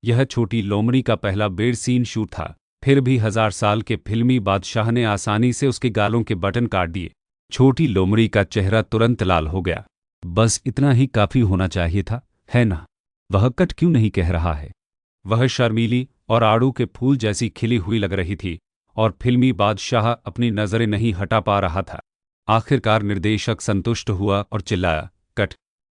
यह छोटी लोमड़ी का पहला बेड सीन शूट था। फिर भी 1000 साल के फिल्मी बादशाह ने आसानी से उसके गालों के बटन काट दिए। छोटी लोमड़ी का चेहरा तुरंत लाल हो गया। बस इतना ही काफी होना चाहिए था, है ना? वह कट क्यों नहीं कह रहा है? वह शर्मीली और आड़ू के फूल जैसी खिली हुई लग रही थी और फिल्मी बादशाह अपनी नजरें नहीं हटा पा रहा था। आखिरकार निर्देशक संतुष्ट हुआ और चिल्लाया, कट।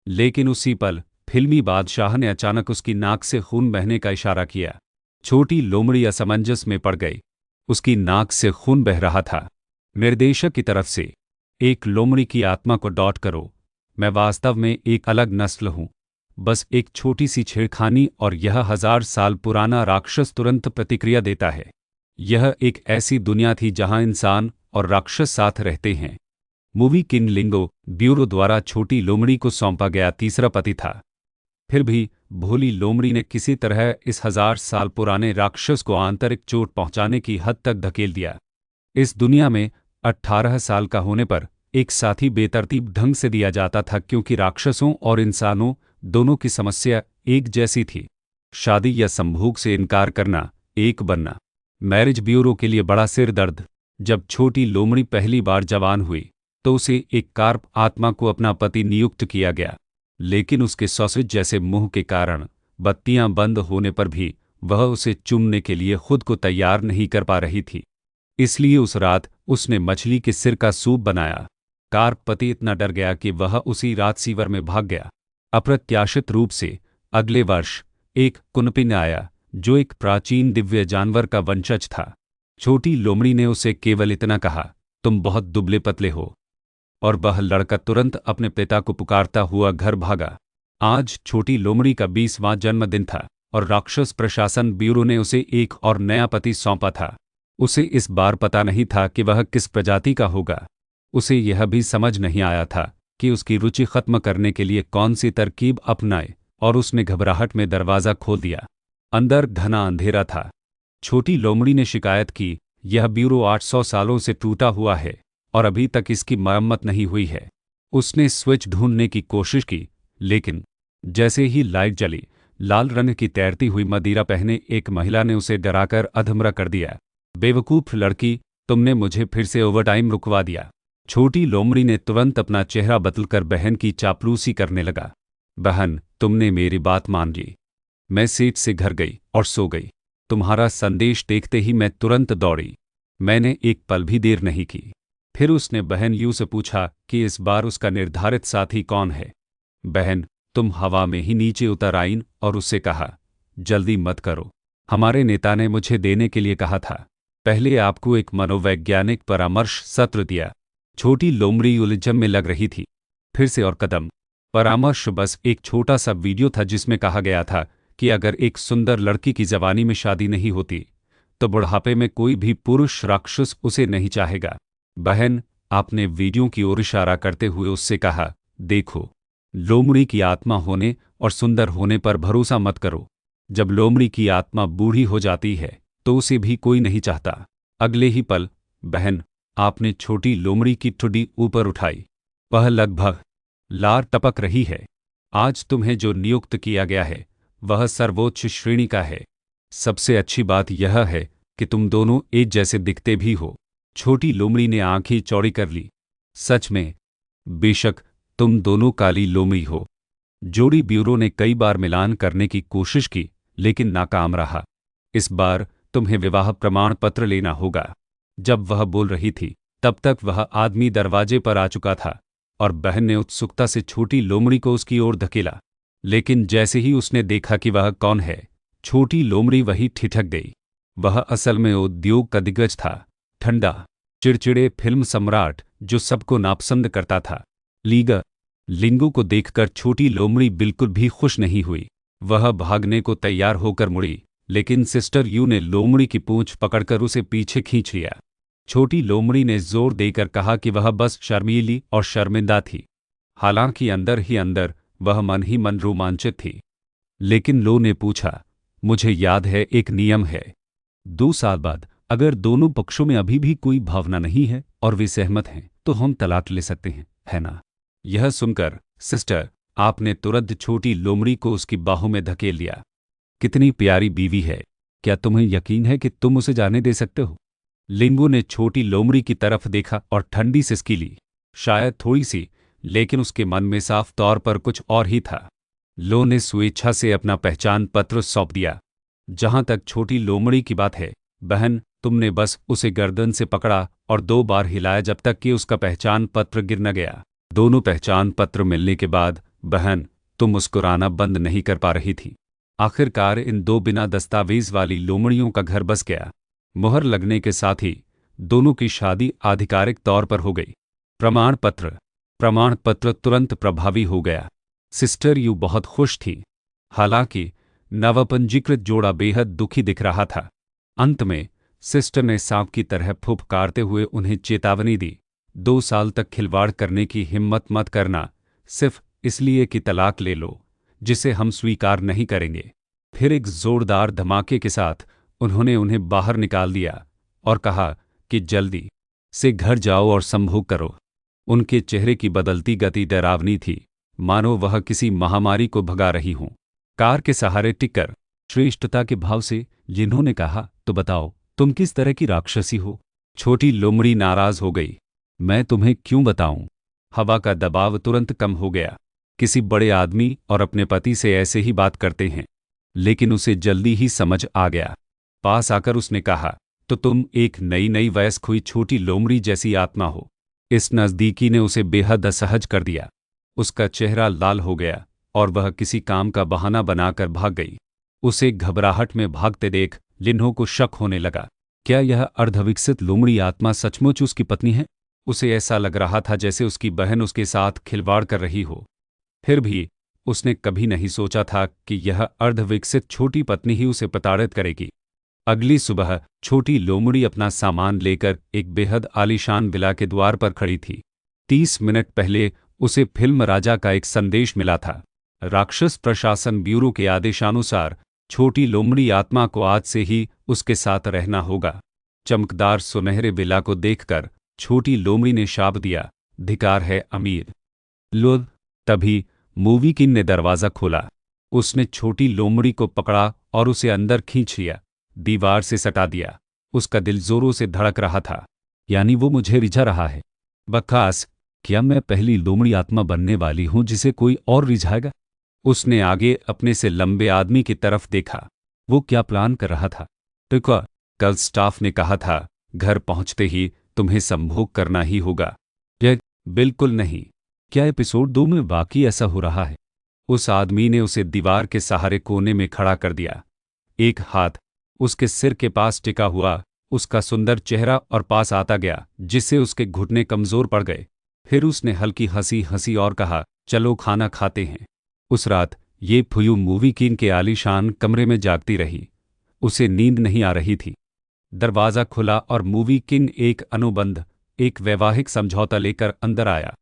लेकिन उसी पल फिल्मी बादशाह ने अचानक उसकी नाक से खून बहने का इशारा किया। छोटी लोमड़ी असमंजस में पड़ गई। उसकी नाक से खून बह रहा था। निर्देशक की तरफ से, एक लोमड़ी की आत्मा को डॉट करो। मैं वास्तव में एक अलग नस्ल हूं। बस एक छोटी सी छेड़खानी और यह 1000 साल पुराना राक्षस तुरंत प्रतिक्रिया देता है। यह एक ऐसी दुनिया थी जहां इंसान और राक्षस साथ रहते हैं। मूवी किंग लिंगो ब्यूरो द्वारा छोटी लोमड़ी को सौंपा गया तीसरा पति था। फिर भी भोली लोमड़ी ने किसी तरह इस 1000 साल पुराने राक्षस को आंतरिक चोट पहुंचाने की हद तक धकेल दिया। इस दुनिया में 18 साल का होने पर एक साथी बेतरतीब ढंग से दिया जाता था, क्योंकि राक्षसों और इंसानों दोनों की समस्या एक जैसी थी। शादी या संभोग से इनकार करना, एक बनना। मैरिज ब्यूरो के लिए बड़ा सिर दर्द। जब छोटी लोमड़ी पहली बार जवान हुई तो उसे एक कार्प आत्मा को अपना पति नियुक्त किया गया, लेकिन उसके सॉसेज जैसे मुंह के कारण बत्तियां बंद होने पर भी वह उसे चूमने के लिए खुद को तैयार नहीं कर पा रही थी। इसलिए उस रात उसने मछली के सिर का सूप बनाया। कार्प पति इतना डर गया कि वह उसी रात सीवर में भाग गया। अप्रत्याशित रूप से अगले वर्ष एक कुनपिन आया जो एक प्राचीन दिव्य जानवर का वंशज था। छोटी लोमड़ी ने उसे केवल इतना कहा, तुम बहुत दुबले पतले हो, और वह लड़का तुरंत अपने पिता को पुकारता हुआ घर भागा। आज छोटी लोमड़ी का 20वां जन्मदिन था और राक्षस प्रशासन ब्यूरो ने उसे एक और नया पति सौंपा था। उसे इस बार पता नहीं था कि वह किस प्रजाति का होगा। उसे यह भी समझ नहीं आया था कि उसकी रुचि खत्म करने के लिए कौन सी तरकीब अपनाए, और उसने घबराहट में दरवाज़ा खोल दिया। अंदर घना अंधेरा था। छोटी लोमड़ी ने शिकायत की, यह ब्यूरो 800 सालों से टूटा हुआ है और अभी तक इसकी मरम्मत नहीं हुई है। उसने स्विच ढूंढने की कोशिश की, लेकिन जैसे ही लाइट जली, लाल रंग की तैरती हुई मदिरा पहने एक महिला ने उसे डराकर अधमरा कर दिया। बेवकूफ़ लड़की, तुमने मुझे फिर से ओवरटाइम रुकवा दिया। छोटी लोमड़ी ने तुरंत अपना चेहरा बदलकर बहन की चापलूसी करने लगा। बहन, तुमने मेरी बात मान ली। मैं सीट से घर गई और सो गई। तुम्हारा संदेश देखते ही मैं तुरंत दौड़ी। मैंने एक पल भी देर नहीं की। फिर उसने बहन यू से पूछा कि इस बार उसका निर्धारित साथी कौन है। बहन, तुम हवा में ही नीचे उतर आईं और उससे कहा, जल्दी मत करो, हमारे नेता ने मुझे देने के लिए कहा था। पहले आपको एक मनोवैज्ञानिक परामर्श सत्र दिया। छोटी लोमड़ी उलझन में लग रही थी। फिर से और कदम। परामर्श बस एक छोटा सा वीडियो था जिसमें कहा गया था कि अगर एक सुंदर लड़की की जवानी में शादी नहीं होती तो बुढ़ापे में कोई भी पुरुष राक्षस उसे नहीं चाहेगा। बहन, आपने वीडियो की ओर इशारा करते हुए उससे कहा, देखो, लोमड़ी की आत्मा होने और सुंदर होने पर भरोसा मत करो। जब लोमड़ी की आत्मा बूढ़ी हो जाती है तो उसे भी कोई नहीं चाहता। अगले ही पल, बहन, आपने छोटी लोमड़ी की ठुड्डी ऊपर उठाई। वह लगभग लार टपक रही है। आज तुम्हें जो नियुक्त किया गया है वह सर्वोच्च श्रेणी का है। सबसे अच्छी बात यह है कि तुम दोनों एक जैसे दिखते भी हो। छोटी लोमड़ी ने आंखें चौड़ी कर ली। सच में? बेशक तुम दोनों काली लोमड़ी हो। जोड़ी ब्यूरो ने कई बार मिलान करने की कोशिश की, लेकिन नाकाम रहा। इस बार तुम्हें विवाह प्रमाण पत्र लेना होगा। जब वह बोल रही थी तब तक वह आदमी दरवाजे पर आ चुका था और बहन ने उत्सुकता से छोटी लोमड़ी को उसकी ओर धकेला। लेकिन जैसे ही उसने देखा कि वह कौन है, छोटी लोमड़ी वही ठिठक गई। वह असल में उद्योग का दिग्गज था, ठंडा, चिड़चिड़े फिल्म सम्राट जो सबको नापसंद करता था। लिंगो को देखकर छोटी लोमड़ी बिल्कुल भी खुश नहीं हुई। वह भागने को तैयार होकर मुड़ी, लेकिन सिस्टर यू ने लोमड़ी की पूंछ पकड़कर उसे पीछे खींच लिया। छोटी लोमड़ी ने जोर देकर कहा कि वह बस शर्मीली और शर्मिंदा थी। हालांकि अंदर ही अंदर वह मन ही मन रोमांचित थी। लेकिन लो ने पूछा, मुझे याद है एक नियम है। 2 साल बाद अगर दोनों पक्षों में अभी भी कोई भावना नहीं है और वे सहमत हैं तो हम तलाक ले सकते हैं, है ना? यह सुनकर सिस्टर आपने तुरंत छोटी लोमड़ी को उसकी बाहों में धकेल लिया। कितनी प्यारी बीवी है, क्या तुम्हें यकीन है कि तुम उसे जाने दे सकते हो? लिंगू ने छोटी लोमड़ी की तरफ देखा और ठंडी सिसकी ली। शायद थोड़ी सी, लेकिन उसके मन में साफ तौर पर कुछ और ही था। लो ने स्वेच्छा से अपना पहचान पत्र सौंप दिया। जहां तक छोटी लोमड़ी की बात है, बहन, तुमने बस उसे गर्दन से पकड़ा और 2 बार हिलाया जब तक कि उसका पहचान पत्र गिर न गया। दोनों पहचान पत्र मिलने के बाद, बहन, तुम मुस्कुराना बंद नहीं कर पा रही थी। आखिरकार इन 2 बिना दस्तावेज वाली लोमड़ियों का घर बस गया। मुहर लगने के साथ ही दोनों की शादी आधिकारिक तौर पर हो गई। प्रमाण पत्र तुरंत प्रभावी हो गया। सिस्टर यू बहुत खुश थी। हालांकि नवपंजीकृत जोड़ा बेहद दुखी दिख रहा था। अंत में सिस्टर ने सांप की तरह फुफकारते हुए उन्हें चेतावनी दी, 2 साल तक खिलवाड़ करने की हिम्मत मत करना, सिर्फ इसलिए कि तलाक ले लो, जिसे हम स्वीकार नहीं करेंगे। फिर एक जोरदार धमाके के साथ उन्होंने उन्हें बाहर निकाल दिया और कहा कि जल्दी से घर जाओ और संभोग करो। उनके चेहरे की बदलती गति डरावनी थी, मानो वह किसी महामारी को भगा रही हों। कार के सहारे टिककर श्रेष्ठता के भाव से जिन्होंने कहा, तो बताओ तुम किस तरह की राक्षसी हो? छोटी लोमड़ी नाराज हो गई। मैं तुम्हें क्यों बताऊं? हवा का दबाव तुरंत कम हो गया। किसी बड़े आदमी और अपने पति से ऐसे ही बात करते हैं। लेकिन उसे जल्दी ही समझ आ गया। पास आकर उसने कहा, तो तुम एक नई वयस्क हुई छोटी लोमड़ी जैसी आत्मा हो। इस नज़दीकी ने उसे बेहद असहज कर दिया। उसका चेहरा लाल हो गया और वह किसी काम का बहाना बनाकर भाग गई। उसे घबराहट में भागते देख लिन्हो को शक होने लगा। क्या यह अर्धविकसित लोमड़ी आत्मा सचमुच उसकी पत्नी है? उसे ऐसा लग रहा था जैसे उसकी बहन उसके साथ खिलवाड़ कर रही हो। फिर भी उसने कभी नहीं सोचा था कि यह अर्धविकसित छोटी पत्नी ही उसे प्रताड़ित करेगी। अगली सुबह छोटी लोमड़ी अपना सामान लेकर एक बेहद आलीशान विला के द्वार पर खड़ी थी। 30 मिनट पहले उसे फिल्म राजा का एक संदेश मिला था। राक्षस प्रशासन ब्यूरो के आदेशानुसार छोटी लोमड़ी आत्मा को आज से ही उसके साथ रहना होगा। चमकदार सुनहरे विला को देखकर छोटी लोमड़ी ने शाप दिया, धिक्कार है अमीर। लो, तभी मूवी किंग ने दरवाज़ा खोला। उसने छोटी लोमड़ी को पकड़ा और उसे अंदर खींच लिया, दीवार से सटा दिया। उसका दिल जोरों से धड़क रहा था। यानी वो मुझे रिझा रहा है। बकवास, क्या मैं पहली लोमड़ी आत्मा बनने वाली हूं जिसे कोई और रिझाएगा? उसने आगे अपने से लंबे आदमी की तरफ देखा। वो क्या प्लान कर रहा था? तो कल स्टाफ ने कहा था घर पहुंचते ही तुम्हें संभोग करना ही होगा। यह बिल्कुल नहीं। क्या एपिसोड 2 में वाकई ऐसा हो रहा है? उस आदमी ने उसे दीवार के सहारे कोने में खड़ा कर दिया। एक हाथ उसके सिर के पास टिका हुआ, उसका सुंदर चेहरा और पास आता गया, जिससे उसके घुटने कमजोर पड़ गए। फिर उसने हल्की हंसी हंसी और कहा, चलो खाना खाते हैं। उस रात ये फुयू मूवी किंग के आलीशान कमरे में जागती रही। उसे नींद नहीं आ रही थी। दरवाज़ा खुला और मूवी किंग एक वैवाहिक समझौता लेकर अंदर आया।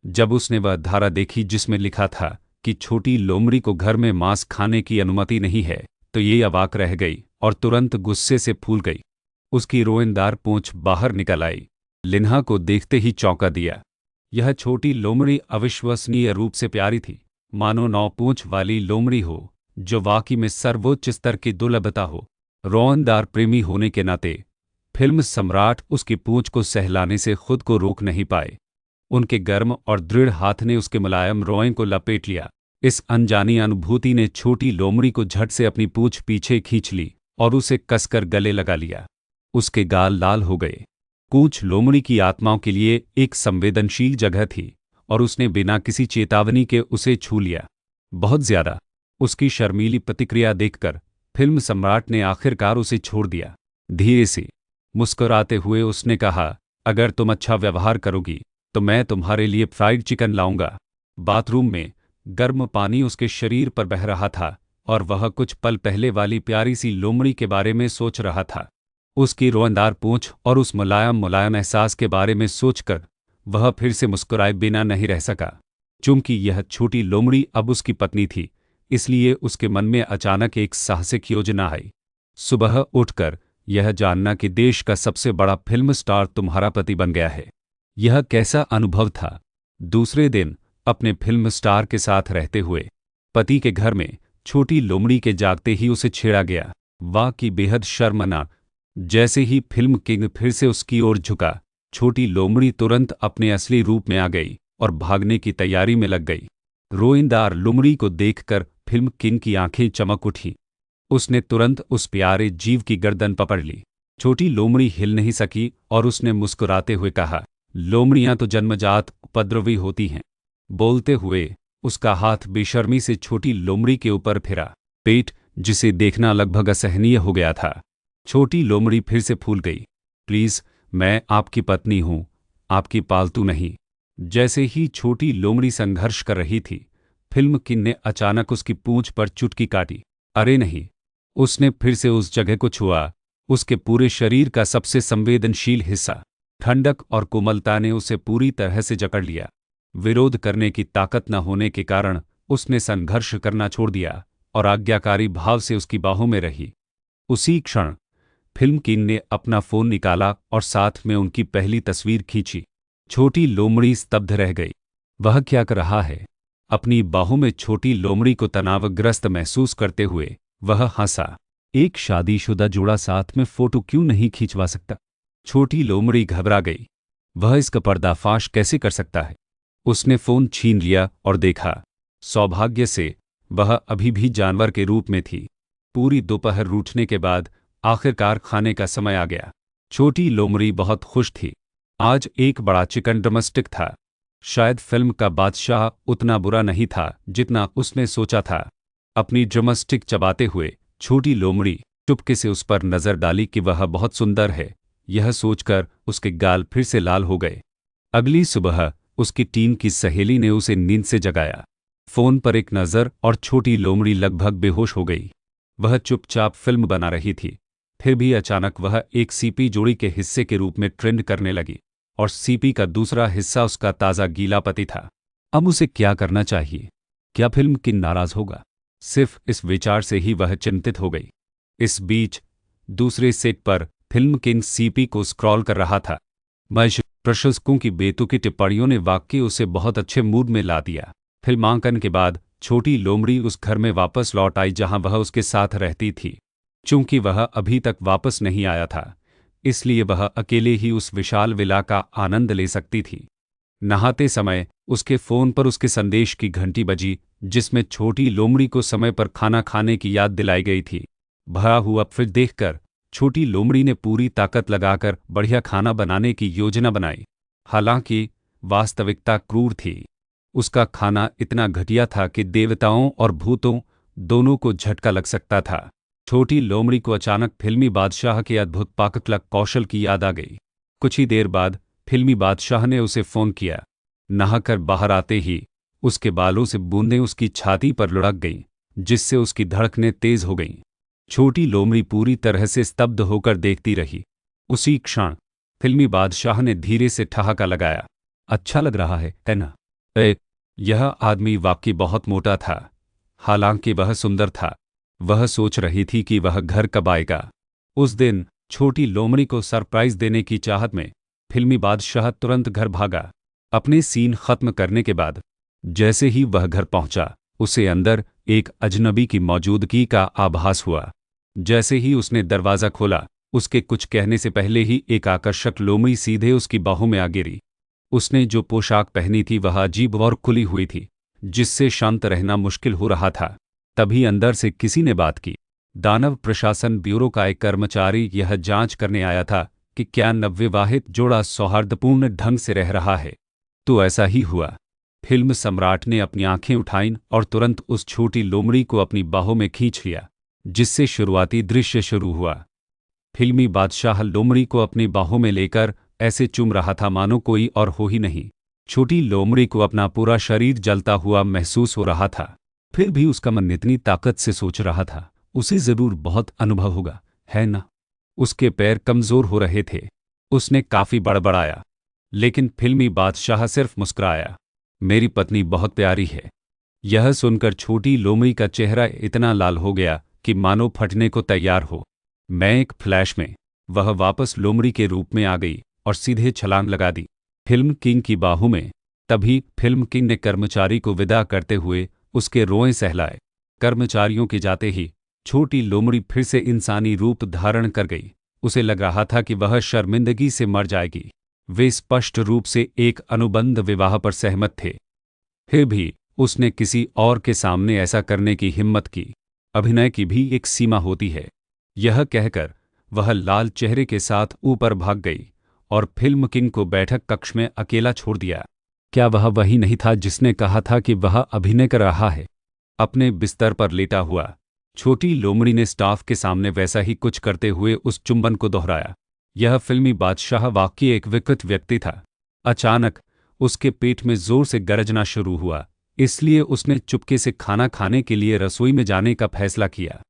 जब उसने वह धारा देखी जिसमें लिखा था कि छोटी लोमड़ी को घर में मांस खाने की अनुमति नहीं है, तो ये अवाक रह गई और तुरंत गुस्से से फूल गई। उसकी रोएंदार पूंछ बाहर निकल आई। लिन्हा को देखते ही चौंका दिया। यह छोटी लोमड़ी अविश्वसनीय रूप से प्यारी थी, मानो 9 पूंछ वाली लोमड़ी हो, जो वाकई में सर्वोच्च स्तर की दुर्लभता हो। रोएंदार प्रेमी होने के नाते फिल्म सम्राट उसकी पूंछ को सहलाने से खुद को रोक नहीं पाए। उनके गर्म और दृढ़ हाथ ने उसके मुलायम रोएं को लपेट लिया। इस अनजानी अनुभूति ने छोटी लोमड़ी को झट से अपनी पूंछ पीछे खींच ली और उसे कसकर गले लगा लिया। उसके गाल लाल हो गए। पूंछ लोमड़ी की आत्माओं के लिए एक संवेदनशील जगह थी और उसने बिना किसी चेतावनी के उसे छू लिया। बहुत ज्यादा। उसकी शर्मीली प्रतिक्रिया देखकर फिल्म सम्राट ने आखिरकार उसे छोड़ दिया। धीरे से मुस्कुराते हुए उसने कहा, अगर तुम अच्छा व्यवहार करोगी तो मैं तुम्हारे लिए फ्राइड चिकन लाऊंगा। बाथरूम में गर्म पानी उसके शरीर पर बह रहा था और वह कुछ पल पहले वाली प्यारी सी लोमड़ी के बारे में सोच रहा था। उसकी रोएंदार पूंछ और उस मुलायम एहसास के बारे में सोचकर वह फिर से मुस्कुराए बिना नहीं रह सका। चूंकि यह छोटी लोमड़ी अब उसकी पत्नी थी, इसलिए उसके मन में अचानक एक साहसिक योजना आई। सुबह उठकर यह जानना कि देश का सबसे बड़ा फिल्म स्टार तुम्हारा पति बन गया है। यह कैसा अनुभव था? दूसरे दिन अपने फिल्म स्टार के साथ रहते हुए पति के घर में छोटी लोमड़ी के जागते ही उसे छेड़ा गया। वाह की बेहद शर्मनाक। जैसे ही फिल्म किंग फिर से उसकी ओर झुका, छोटी लोमड़ी तुरंत अपने असली रूप में आ गई और भागने की तैयारी में लग गई। रोईंदार लोमड़ी को देखकर फिल्म किंग की आंखें चमक उठीं। उसने तुरंत उस प्यारे जीव की गर्दन पकड़ ली। छोटी लोमड़ी हिल नहीं सकी और उसने मुस्कुराते हुए कहा, लोमड़ियां तो जन्मजात उपद्रवी होती हैं। बोलते हुए उसका हाथ बेशर्मी से छोटी लोमड़ी के ऊपर फिरा। पेट, जिसे देखना लगभग असहनीय हो गया था। छोटी लोमड़ी फिर से फूल गई। प्लीज, मैं आपकी पत्नी हूं, आपकी पालतू नहीं। जैसे ही छोटी लोमड़ी संघर्ष कर रही थी, फिल्म किंग ने अचानक उसकी पूंछ पर चुटकी काटी। अरे नहीं! उसने फिर से उस जगह को छुआ, उसके पूरे शरीर का सबसे संवेदनशील हिस्सा। ठंडक और कोमलता ने उसे पूरी तरह से जकड़ लिया। विरोध करने की ताकत न होने के कारण उसने संघर्ष करना छोड़ दिया और आज्ञाकारी भाव से उसकी बाहों में रही। उसी क्षण फिल्म किंग ने अपना फोन निकाला और साथ में उनकी पहली तस्वीर खींची। छोटी लोमड़ी स्तब्ध रह गई। वह क्या कर रहा है? अपनी बाहों में छोटी लोमड़ी को तनावग्रस्त महसूस करते हुए वह हंसा। एक शादीशुदा जोड़ा साथ में फोटो क्यों नहीं खिंचवा सकता? छोटी लोमड़ी घबरा गई। वह इसका पर्दाफाश कैसे कर सकता है? उसने फोन छीन लिया और देखा। सौभाग्य से वह अभी भी जानवर के रूप में थी। पूरी दोपहर रूठने के बाद आखिरकार खाने का समय आ गया। छोटी लोमड़ी बहुत खुश थी। आज एक बड़ा चिकन ड्रमस्टिक था। शायद फिल्म का बादशाह उतना बुरा नहीं था जितना उसने सोचा था। अपनी ड्रमस्टिक चबाते हुए छोटी लोमड़ी चुपके से उस पर नजर डाली कि वह बहुत सुंदर है। यह सोचकर उसके गाल फिर से लाल हो गए। अगली सुबह उसकी टीम की सहेली ने उसे नींद से जगाया। फोन पर एक नज़र और छोटी लोमड़ी लगभग बेहोश हो गई। वह चुपचाप फिल्म बना रही थी। फिर भी अचानक वह एक सीपी जोड़ी के हिस्से के रूप में ट्रेंड करने लगी और सीपी का दूसरा हिस्सा उसका ताज़ा गीला पति था। अब उसे क्या करना चाहिए? क्या फिल्म किंग नाराज होगा? सिर्फ इस विचार से ही वह चिंतित हो गई। इस बीच दूसरे सेट पर फिल्म किंग सीपी को स्क्रॉल कर रहा था। प्रशंसकों की बेतुकी टिप्पणियों ने वाकई उसे बहुत अच्छे मूड में ला दिया। फिल्मांकन के बाद छोटी लोमड़ी उस घर में वापस लौट आई जहां वह उसके साथ रहती थी। चूंकि वह अभी तक वापस नहीं आया था, इसलिए वह अकेले ही उस विशाल विला का आनंद ले सकती थी। नहाते समय उसके फोन पर उसके संदेश की घंटी बजी, जिसमें छोटी लोमड़ी को समय पर खाना खाने की याद दिलाई गई थी। भरा हुआ फ्रिज देखकर छोटी लोमड़ी ने पूरी ताकत लगाकर बढ़िया खाना बनाने की योजना बनाई। हालांकि वास्तविकता क्रूर थी। उसका खाना इतना घटिया था कि देवताओं और भूतों दोनों को झटका लग सकता था। छोटी लोमड़ी को अचानक फिल्मी बादशाह के अद्भुत पाककला कौशल की याद आ गई। कुछ ही देर बाद फिल्मी बादशाह ने उसे फोन किया। नहाकर बाहर आते ही उसके बालों से बूंदें उसकी छाती पर लुढ़क गईं, जिससे उसकी धड़कनें तेज हो गईं। छोटी लोमड़ी पूरी तरह से स्तब्ध होकर देखती रही। उसी क्षण फिल्मी बादशाह ने धीरे से ठहाका लगाया। अच्छा लग रहा है ना? यह आदमी वाकई बहुत मोटा था। हालांकि वह सुंदर था। वह सोच रही थी कि वह घर कब आएगा। उस दिन छोटी लोमड़ी को सरप्राइज देने की चाहत में फिल्मी बादशाह तुरंत घर भागा। अपने सीन खत्म करने के बाद जैसे ही वह घर पहुंचा, उसे अंदर एक अजनबी की मौजूदगी का आभास हुआ। जैसे ही उसने दरवाज़ा खोला, उसके कुछ कहने से पहले ही एक आकर्षक लोमड़ी सीधे उसकी बाहों में आ गिरी। उसने जो पोशाक पहनी थी वह अजीब और खुली हुई थी, जिससे शांत रहना मुश्किल हो रहा था। तभी अंदर से किसी ने बात की। दानव प्रशासन ब्यूरो का एक कर्मचारी यह जांच करने आया था कि क्या नवविवाहित जोड़ा सौहार्दपूर्ण ढंग से रह रहा है। तो ऐसा ही हुआ। फिल्म सम्राट ने अपनी आंखें उठाईं और तुरंत उस छोटी लोमड़ी को अपनी बाहों में खींच लिया, जिससे शुरुआती दृश्य शुरू हुआ। फिल्मी बादशाह लोमड़ी को अपनी बाहों में लेकर ऐसे चूम रहा था मानो कोई और हो ही नहीं। छोटी लोमड़ी को अपना पूरा शरीर जलता हुआ महसूस हो रहा था। फिर भी उसका मन इतनी ताकत से सोच रहा था, उसे जरूर बहुत अनुभव होगा, है ना? उसके पैर कमजोर हो रहे थे। उसने काफी बड़बड़ाया, लेकिन फिल्मी बादशाह सिर्फ मुस्कुराया। मेरी पत्नी बहुत प्यारी है। यह सुनकर छोटी लोमड़ी का चेहरा इतना लाल हो गया कि मानो फटने को तैयार हो। मैं एक फ्लैश में वह वापस लोमड़ी के रूप में आ गई और सीधे छलांग लगा दी फिल्म किंग की बाहों में। तभी फिल्म किंग ने कर्मचारी को विदा करते हुए उसके रोए सहलाए। कर्मचारियों के जाते ही छोटी लोमड़ी फिर से इंसानी रूप धारण कर गई। उसे लग रहा था कि वह शर्मिंदगी से मर जाएगी। वे स्पष्ट रूप से एक अनुबंध विवाह पर सहमत थे, फिर भी उसने किसी और के सामने ऐसा करने की हिम्मत की। अभिनय की भी एक सीमा होती है। यह कहकर वह लाल चेहरे के साथ ऊपर भाग गई और फिल्म किंग को बैठक कक्ष में अकेला छोड़ दिया। क्या वह वही नहीं था जिसने कहा था कि वह अभिनय कर रहा है? अपने बिस्तर पर लेटा हुआ छोटी लोमड़ी ने स्टाफ के सामने वैसा ही कुछ करते हुए उस चुंबन को दोहराया। यह फिल्मी बादशाह वाकई एक विकृत व्यक्ति था। अचानक उसके पेट में जोर से गरजना शुरू हुआ, इसलिए उसने चुपके से खाना खाने के लिए रसोई में जाने का फैसला किया।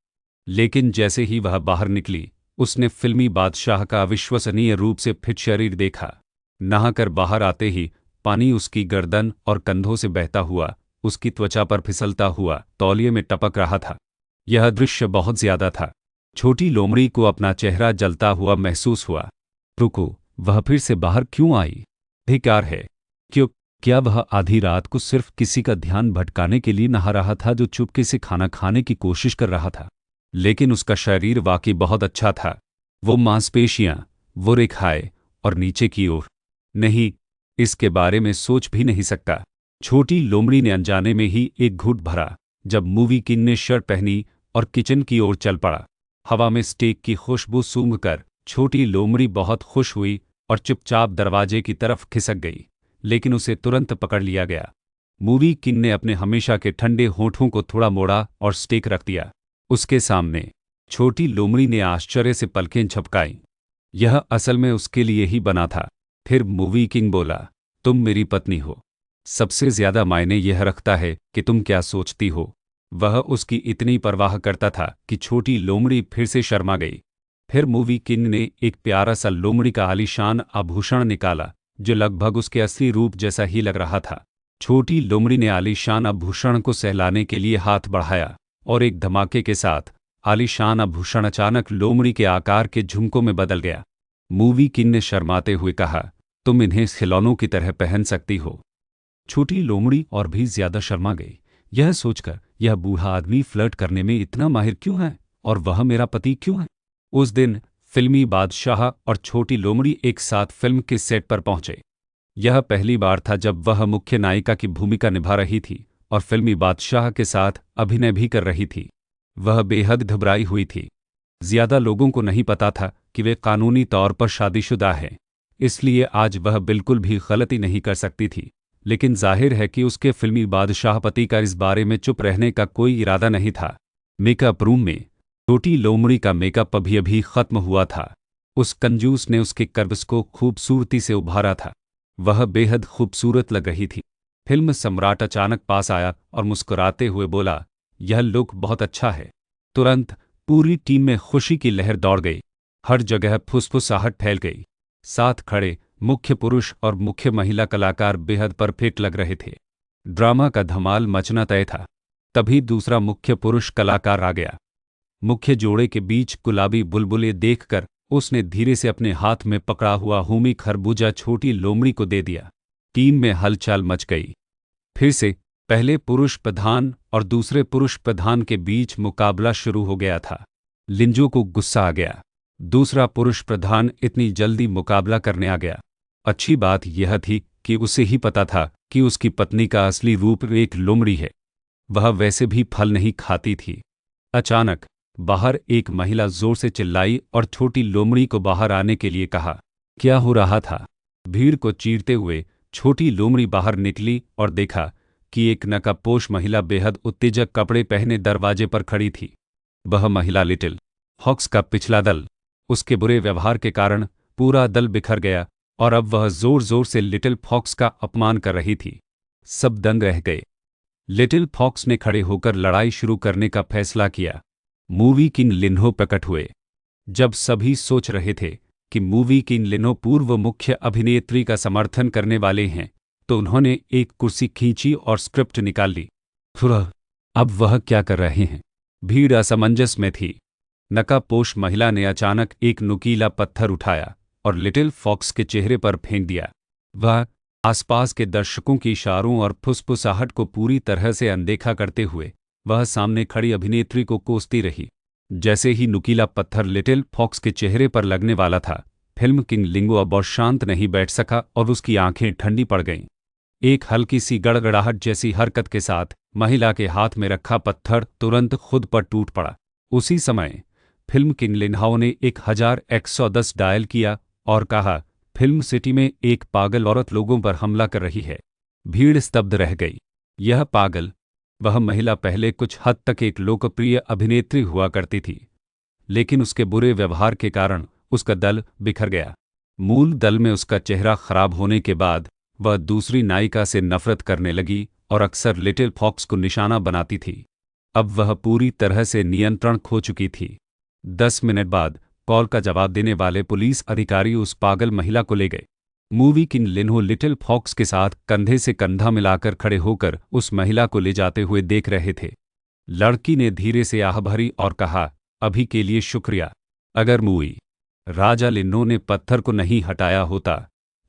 लेकिन जैसे ही वह बाहर निकली, उसने फिल्मी बादशाह का अविश्वसनीय रूप से फिट शरीर देखा। नहाकर बाहर आते ही पानी उसकी गर्दन और कंधों से बहता हुआ उसकी त्वचा पर फिसलता हुआ तौलिए में टपक रहा था। यह दृश्य बहुत ज्यादा था। छोटी लोमड़ी को अपना चेहरा जलता हुआ महसूस हुआ। रुको, वह फिर से बाहर क्यों आई? धिक्कार है। क्या वह आधी रात को सिर्फ किसी का ध्यान भटकाने के लिए नहा रहा था जो चुपके से खाना खाने की कोशिश कर रहा था? लेकिन उसका शरीर वाकई बहुत अच्छा था। वो मांसपेशियां, वो रेखाएं और नीचे की ओर। नहीं, इसके बारे में सोच भी नहीं सकता। छोटी लोमड़ी ने अनजाने में ही एक घूंट भरा जब मूवी किंग ने शर्ट पहनी और किचन की ओर चल पड़ा। हवा में स्टेक की खुशबू सूंघकर छोटी लोमड़ी बहुत खुश हुई और चुपचाप दरवाजे की तरफ खिसक गई, लेकिन उसे तुरंत पकड़ लिया गया। मूवी किंग ने अपने हमेशा के ठंडे होठों को थोड़ा मोड़ा और स्टेक रख दिया उसके सामने। छोटी लोमड़ी ने आश्चर्य से पलकें झपकाईं। यह असल में उसके लिए ही बना था। फिर मूवी किंग बोला, तुम मेरी पत्नी हो। सबसे ज्यादा मायने यह रखता है कि तुम क्या सोचती हो। वह उसकी इतनी परवाह करता था कि छोटी लोमड़ी फिर से शर्मा गई। फिर मूवी किंग ने एक प्यारा सा लोमड़ी का आलीशान आभूषण निकाला जो लगभग उसके असली रूप जैसा ही लग रहा था। छोटी लोमड़ी ने आलीशान आभूषण को सहलाने के लिए हाथ बढ़ाया और एक धमाके के साथ आलीशान आभूषण अचानक लोमड़ी के आकार के झुमकों में बदल गया। मूवी किंग ने शर्माते हुए कहा, तुम इन्हें खिलौनों की तरह पहन सकती हो। छोटी लोमड़ी और भी ज्यादा शर्मा गई, यह सोचकर यह बूढ़ा आदमी फ्लर्ट करने में इतना माहिर क्यों है और वह मेरा पति क्यों है। उस दिन फिल्मी बादशाह और छोटी लोमड़ी एक साथ फिल्म के सेट पर पहुंचे। यह पहली बार था जब वह मुख्य नायिका की भूमिका निभा रही थी और फिल्मी बादशाह के साथ अभिनय भी कर रही थी। वह बेहद घबराई हुई थी। ज्यादा लोगों को नहीं पता था कि वे कानूनी तौर पर शादीशुदा हैं, इसलिए आज वह बिल्कुल भी गलती नहीं कर सकती थी। लेकिन जाहिर है कि उसके फिल्मी बादशाह पति का इस बारे में चुप रहने का कोई इरादा नहीं था। मेकअप रूम में छोटी लोमड़ी का मेकअप अभी खत्म हुआ था। उस कंजूस ने उसके कर्व्स को खूबसूरती से उभारा था। वह बेहद खूबसूरत लग रही थी। फिल्म सम्राट अचानक पास आया और मुस्कुराते हुए बोला, यह लुक बहुत अच्छा है। तुरंत पूरी टीम में खुशी की लहर दौड़ गई। हर जगह फुसफुसाहट फैल गई। साथ खड़े मुख्य पुरुष और मुख्य महिला कलाकार बेहद परफेक्ट लग रहे थे। ड्रामा का धमाल मचना तय था। तभी दूसरा मुख्य पुरुष कलाकार आ गया। मुख्य जोड़े के बीच गुलाबी बुलबुले देखकर उसने धीरे से अपने हाथ में पकड़ा हुआ हुमी खरबूजा छोटी लोमड़ी को दे दिया। टीम में हलचल मच गई। फिर से पहले पुरुष प्रधान और दूसरे पुरुष प्रधान के बीच मुकाबला शुरू हो गया था। लिंजो को गुस्सा आ गया। दूसरा पुरुष प्रधान इतनी जल्दी मुकाबला करने आ गया। अच्छी बात यह थी कि उसे ही पता था कि उसकी पत्नी का असली रूप एक लोमड़ी है। वह वैसे भी फल नहीं खाती थी। अचानक बाहर एक महिला जोर से चिल्लाई और छोटी लोमड़ी को बाहर आने के लिए कहा। क्या हो रहा था? भीड़ को चीरते हुए छोटी लोमड़ी बाहर निकली और देखा कि एक नकाबपोश महिला बेहद उत्तेजक कपड़े पहने दरवाजे पर खड़ी थी। वह महिला लिटिल हॉक्स का पिछला दल। उसके बुरे व्यवहार के कारण पूरा दल बिखर गया और अब वह जोर जोर से लिटिल फॉक्स का अपमान कर रही थी। सब दंग रह गए। लिटिल फॉक्स ने खड़े होकर लड़ाई शुरू करने का फैसला किया। मूवी किंग लिन्हो प्रकट हुए। जब सभी सोच रहे थे कि मूवी किंग लिन्हो पूर्व मुख्य अभिनेत्री का समर्थन करने वाले हैं, तो उन्होंने एक कुर्सी खींची और स्क्रिप्ट निकाल ली। अब वह क्या कर रहे हैं? भीड़ असमंजस में थी। नकाबपोश महिला ने अचानक एक नुकीला पत्थर उठाया और लिटिल फॉक्स के चेहरे पर फेंक दिया। वह आसपास के दर्शकों के इशारों और फुसफुसाहट को पूरी तरह से अनदेखा करते हुए वह सामने खड़ी अभिनेत्री को कोसती रही। जैसे ही नुकीला पत्थर लिटिल फॉक्स के चेहरे पर लगने वाला था, फिल्म किंग लिंगो अब और शांत नहीं बैठ सका और उसकी आंखें ठंडी पड़ गईं। एक हल्की सी गड़गड़ाहट जैसी हरकत के साथ महिला के हाथ में रखा पत्थर तुरंत खुद पर टूट पड़ा। उसी समय फिल्म किंग लिन्हाओ ने 1110 डायल किया और कहा, फिल्म सिटी में एक पागल औरत लोगों पर हमला कर रही है। भीड़ स्तब्ध रह गई। यह पागल, वह महिला पहले कुछ हद तक एक लोकप्रिय अभिनेत्री हुआ करती थी, लेकिन उसके बुरे व्यवहार के कारण उसका दल बिखर गया। मूल दल में उसका चेहरा खराब होने के बाद वह दूसरी नायिका से नफरत करने लगी और अक्सर लिटिल फॉक्स को निशाना बनाती थी। अब वह पूरी तरह से नियंत्रण खो चुकी थी। 10 मिनट बाद कॉल का जवाब देने वाले पुलिस अधिकारी उस पागल महिला को ले गए। मूवी किंग लिन्हो लिटिल फॉक्स के साथ कंधे से कंधा मिलाकर खड़े होकर उस महिला को ले जाते हुए देख रहे थे। लड़की ने धीरे से आह भरी और कहा, अभी के लिए शुक्रिया। अगर मूवी राजा लिन्हो ने पत्थर को नहीं हटाया होता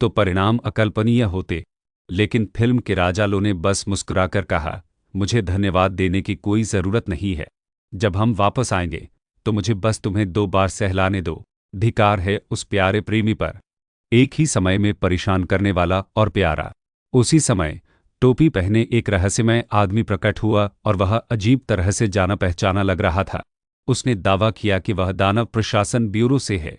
तो परिणाम अकल्पनीय होते, लेकिन फिल्म के राजालो ने बस मुस्कुराकर कहा, मुझे धन्यवाद देने की कोई ज़रूरत नहीं है। जब हम वापस आएंगे तो मुझे बस तुम्हें 2 बार सहलाने दो। धिक्कार है उस प्यारे प्रेमी पर। एक ही समय में परेशान करने वाला और प्यारा। उसी समय टोपी पहने एक रहस्यमय आदमी प्रकट हुआ और वह अजीब तरह से जाना पहचाना लग रहा था। उसने दावा किया कि वह दानव प्रशासन ब्यूरो से है।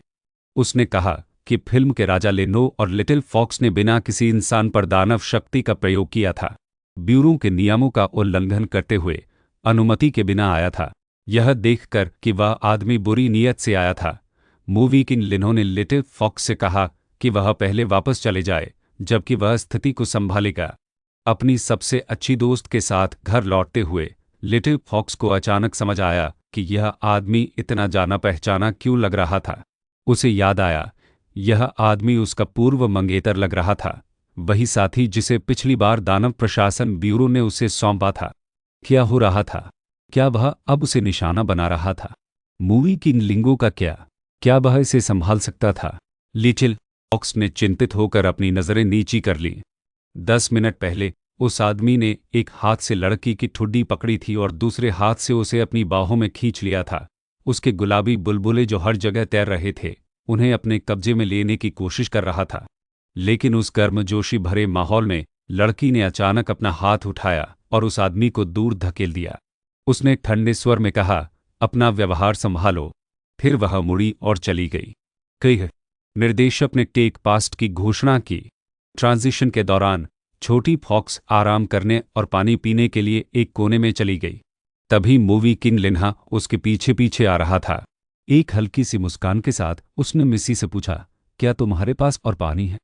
उसने कहा कि फिल्म के राजा लिन्हो और लिटिल फॉक्स ने बिना किसी इंसान पर दानव शक्ति का प्रयोग किया था। ब्यूरो के नियमों का उल्लंघन करते हुए अनुमति के बिना आया था। यह देखकर कि वह आदमी बुरी नीयत से आया था, मूवी किंग लिन्हो ने लिटिल फॉक्स से कहा कि वह पहले वापस चले जाए, जबकि वह स्थिति को संभालेगा। अपनी सबसे अच्छी दोस्त के साथ घर लौटते हुए लिटिल फॉक्स को अचानक समझ आया कि यह आदमी इतना जाना पहचाना क्यों लग रहा था। उसे याद आया, यह आदमी उसका पूर्व मंगेतर लग रहा था, वही साथी जिसे पिछली बार दानव प्रशासन ब्यूरो ने उसे सौंपा था। क्या हो रहा था? क्या वह अब उसे निशाना बना रहा था? मूवी किंग लिंगो का क्या वह इसे संभाल सकता था? लिटिल फॉक्स ने चिंतित होकर अपनी नज़रें नीची कर लीं। 10 मिनट पहले उस आदमी ने एक हाथ से लड़की की ठुड्डी पकड़ी थी और दूसरे हाथ से उसे अपनी बाहों में खींच लिया था। उसके गुलाबी बुलबुले जो हर जगह तैर रहे थे, उन्हें अपने कब्जे में लेने की कोशिश कर रहा था। लेकिन उस गर्मजोशी भरे माहौल में लड़की ने अचानक अपना हाथ उठाया और उस आदमी को दूर धकेल दिया। उसने ठंडे स्वर में कहा, अपना व्यवहार संभालो। फिर वह मुड़ी और चली गई। कई निर्देशक ने टेक पास्ट की घोषणा की। ट्रांजिशन के दौरान छोटी फॉक्स आराम करने और पानी पीने के लिए एक कोने में चली गई। तभी मूवी किंग लिन्हा उसके पीछे पीछे आ रहा था। एक हल्की सी मुस्कान के साथ उसने मिसी से पूछा, क्या तुम्हारे पास और पानी है?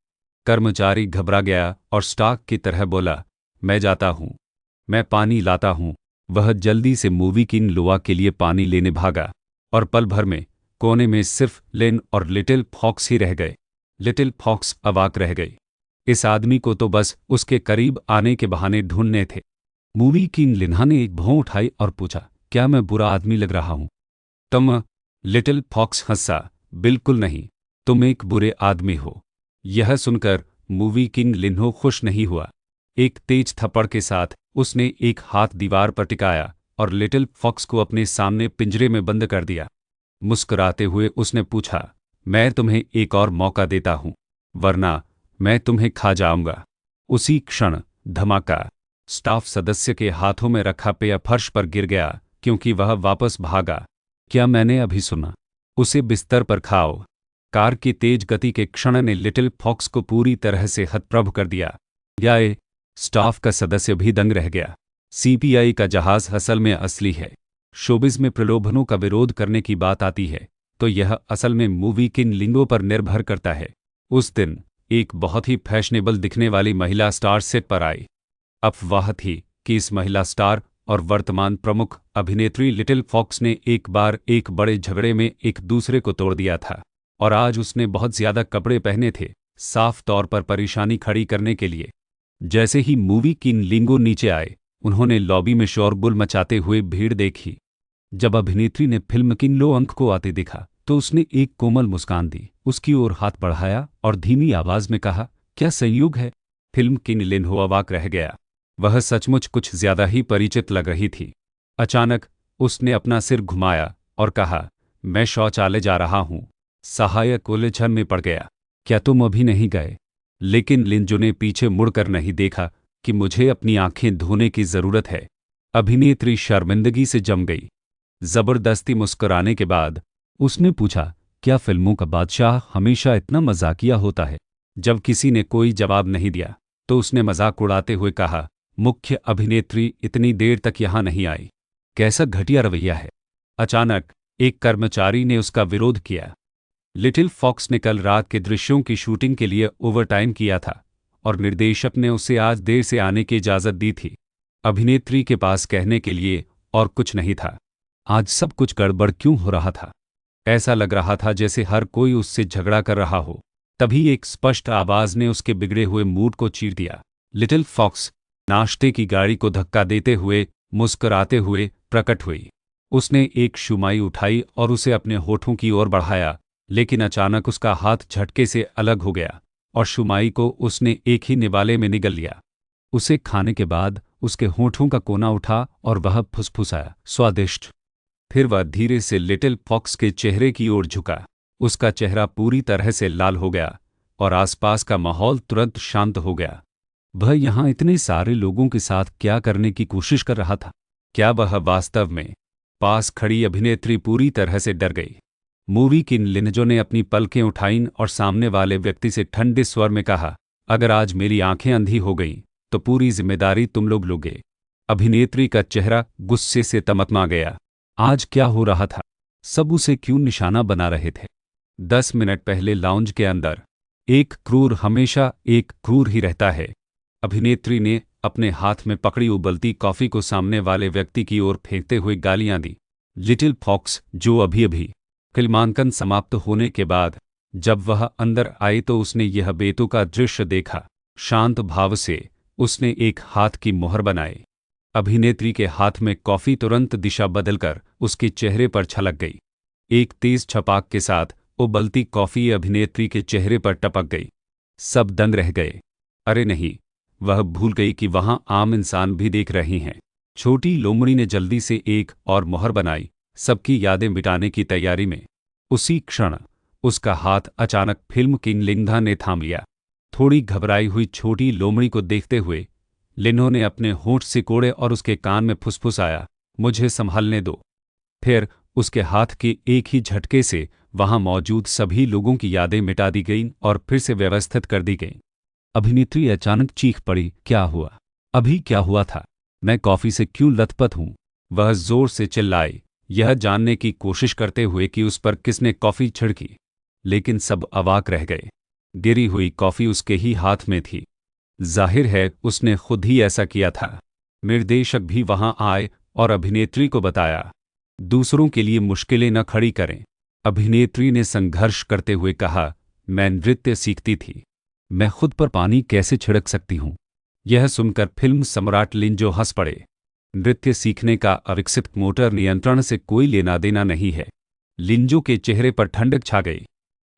कर्मचारी घबरा गया और स्टाक की तरह बोला, मैं जाता हूँ, मैं पानी लाता हूँ। वह जल्दी से मूवी किंग लोआ के लिए पानी लेने भागा और पल भर में कोने में सिर्फ लेन और लिटिल फॉक्स ही रह गए। लिटिल फॉक्स अवाक रह गई। इस आदमी को तो बस उसके करीब आने के बहाने ढूंढने थे। मूवी किंग लिन्हा ने एक भौं उठाई और पूछा, क्या मैं बुरा आदमी लग रहा हूं? तुम? लिटिल फॉक्स हंसा, बिल्कुल नहीं, तुम एक बुरे आदमी हो। यह सुनकर मूवी किंग लिन्हो खुश नहीं हुआ। एक तेज थप्पड़ के साथ उसने एक हाथ दीवार पर टिकाया और लिटिल फॉक्स को अपने सामने पिंजरे में बंद कर दिया। मुस्कुराते हुए उसने पूछा, मैं तुम्हें एक और मौका देता हूं, वरना मैं तुम्हें खा जाऊंगा। उसी क्षण धमाका। स्टाफ सदस्य के हाथों में रखा पेय फर्श पर गिर गया क्योंकि वह वापस भागा। क्या मैंने अभी सुना? उसे बिस्तर पर खाओ। कार की तेज गति के क्षण ने लिटिल फॉक्स को पूरी तरह से हतप्रभ कर दिया। याए, स्टाफ का सदस्य भी दंग रह गया। सीपीआई का जहाज असल में असली है। शोबिज में प्रलोभनों का विरोध करने की बात आती है तो यह असल में मूवी किंग लिंगो पर निर्भर करता है। उस दिन एक बहुत ही फैशनेबल दिखने वाली महिला स्टार सेट पर आई। अफवाह थी कि इस महिला स्टार और वर्तमान प्रमुख अभिनेत्री लिटिल फॉक्स ने एक बार एक बड़े झगड़े में एक दूसरे को तोड़ दिया था और आज उसने बहुत ज्यादा कपड़े पहने थे, साफ तौर पर परेशानी खड़ी करने के लिए। जैसे ही मूवी किंग लिंगो नीचे आए, उन्होंने लॉबी में शोरगुल मचाते हुए भीड़ देखी। जब अभिनेत्री ने फिल्म किंग लो अंक को आते देखा तो उसने एक कोमल मुस्कान दी, उसकी ओर हाथ बढ़ाया और धीमी आवाज में कहा, क्या संयोग है? फिल्म किंग लिन्हो अवाक रह गया। वह सचमुच कुछ ज्यादा ही परिचित लग रही थी। अचानक उसने अपना सिर घुमाया और कहा, मैं शौचालय जा रहा हूँ। सहायक उलझन में पड़ गया। क्या तुम अभी नहीं गए? लेकिन लिंजो ने पीछे मुड़कर नहीं देखा कि मुझे अपनी आंखें धोने की जरूरत है। अभिनेत्री शर्मिंदगी से जम गई। जबरदस्ती मुस्कुराने के बाद उसने पूछा, क्या फिल्मों का बादशाह हमेशा इतना मजाकिया होता है? जब किसी ने कोई जवाब नहीं दिया तो उसने मजाक उड़ाते हुए कहा, मुख्य अभिनेत्री इतनी देर तक यहाँ नहीं आई। कैसा घटिया रवैया है। अचानक एक कर्मचारी ने उसका विरोध किया। लिटिल फॉक्स ने कल रात के दृश्यों की शूटिंग के लिए ओवरटाइम किया था और निर्देशक ने उसे आज देर से आने की इजाज़त दी थी। अभिनेत्री के पास कहने के लिए और कुछ नहीं था। आज सब कुछ गड़बड़ क्यों हो रहा था? ऐसा लग रहा था जैसे हर कोई उससे झगड़ा कर रहा हो। तभी एक स्पष्ट आवाज़ ने उसके बिगड़े हुए मूड को चीर दिया। लिटिल फॉक्स नाश्ते की गाड़ी को धक्का देते हुए मुस्कुराते हुए प्रकट हुई। उसने एक शुमाई उठाई और उसे अपने होठों की ओर बढ़ाया, लेकिन अचानक उसका हाथ झटके से अलग हो गया और शुमाई को उसने एक ही निवाले में निगल लिया। उसे खाने के बाद उसके होठों का कोना उठा और वह फुसफुसाया, स्वादिष्ट। फिर वह धीरे से लिटिल फॉक्स के चेहरे की ओर झुका। उसका चेहरा पूरी तरह से लाल हो गया और आसपास का माहौल तुरंत शांत हो गया। वह यहाँ इतने सारे लोगों के साथ क्या करने की कोशिश कर रहा था? क्या वह वास्तव में? पास खड़ी अभिनेत्री पूरी तरह से डर गई। मूवी किंग लिंजो ने अपनी पलकें उठाईं और सामने वाले व्यक्ति से ठंडे स्वर में कहा, अगर आज मेरी आंखें अंधी हो गईं तो पूरी जिम्मेदारी तुम लोग लोगे। अभिनेत्री का चेहरा गुस्से से तमतमा गया। आज क्या हो रहा था? सब उसे क्यों निशाना बना रहे थे? 10 मिनट पहले लाउंज के अंदर एक क्रूर हमेशा एक क्रूर ही रहता है। अभिनेत्री ने अपने हाथ में पकड़ी उबलती कॉफी को सामने वाले व्यक्ति की ओर फेंकते हुए गालियां दी। लिटिल फॉक्स, जो अभी अभी फिल्मांकन समाप्त होने के बाद जब वह अंदर आई तो उसने यह बेतुका दृश्य देखा। शांत भाव से उसने एक हाथ की मोहर बनाई। अभिनेत्री के हाथ में कॉफी तुरंत दिशा बदलकर उसके चेहरे पर छलक गई। एक तेज छपाक के साथ उबलती कॉफी अभिनेत्री के चेहरे पर टपक गई। सब दंग रह गए। अरे नहीं, वह भूल गई कि वहां आम इंसान भी देख रहे हैं। छोटी लोमड़ी ने जल्दी से एक और मोहर बनाई, सबकी यादें मिटाने की तैयारी में। उसी क्षण उसका हाथ अचानक फिल्म किंग लिंधा ने थाम लिया। थोड़ी घबराई हुई छोटी लोमड़ी को देखते हुए लिन्हो ने अपने होंठ सिकोड़े और उसके कान में फुसफुसाया, मुझे संभालने दो। फिर उसके हाथ के एक ही झटके से वहां मौजूद सभी लोगों की यादें मिटा दी गईं और फिर से व्यवस्थित कर दी गईं। अभिनेत्री अचानक चीख पड़ी, क्या हुआ? अभी क्या हुआ था? मैं कॉफी से क्यों लथपथ हूं? वह जोर से चिल्लाई, यह जानने की कोशिश करते हुए कि उस पर किसने कॉफी छिड़की। लेकिन सब अवाक रह गए। गिरी हुई कॉफी उसके ही हाथ में थी। जाहिर है उसने खुद ही ऐसा किया था। निर्देशक भी वहां आए और अभिनेत्री को बताया, दूसरों के लिए मुश्किलें न खड़ी करें। अभिनेत्री ने संघर्ष करते हुए कहा, मैं नृत्य सीखती थी, मैं खुद पर पानी कैसे छिड़क सकती हूँ? यह सुनकर फिल्म सम्राट लिंजो हंस पड़े। नृत्य सीखने का अविकसित मोटर नियंत्रण से कोई लेना देना नहीं है। लिंजो के चेहरे पर ठंडक छा गई।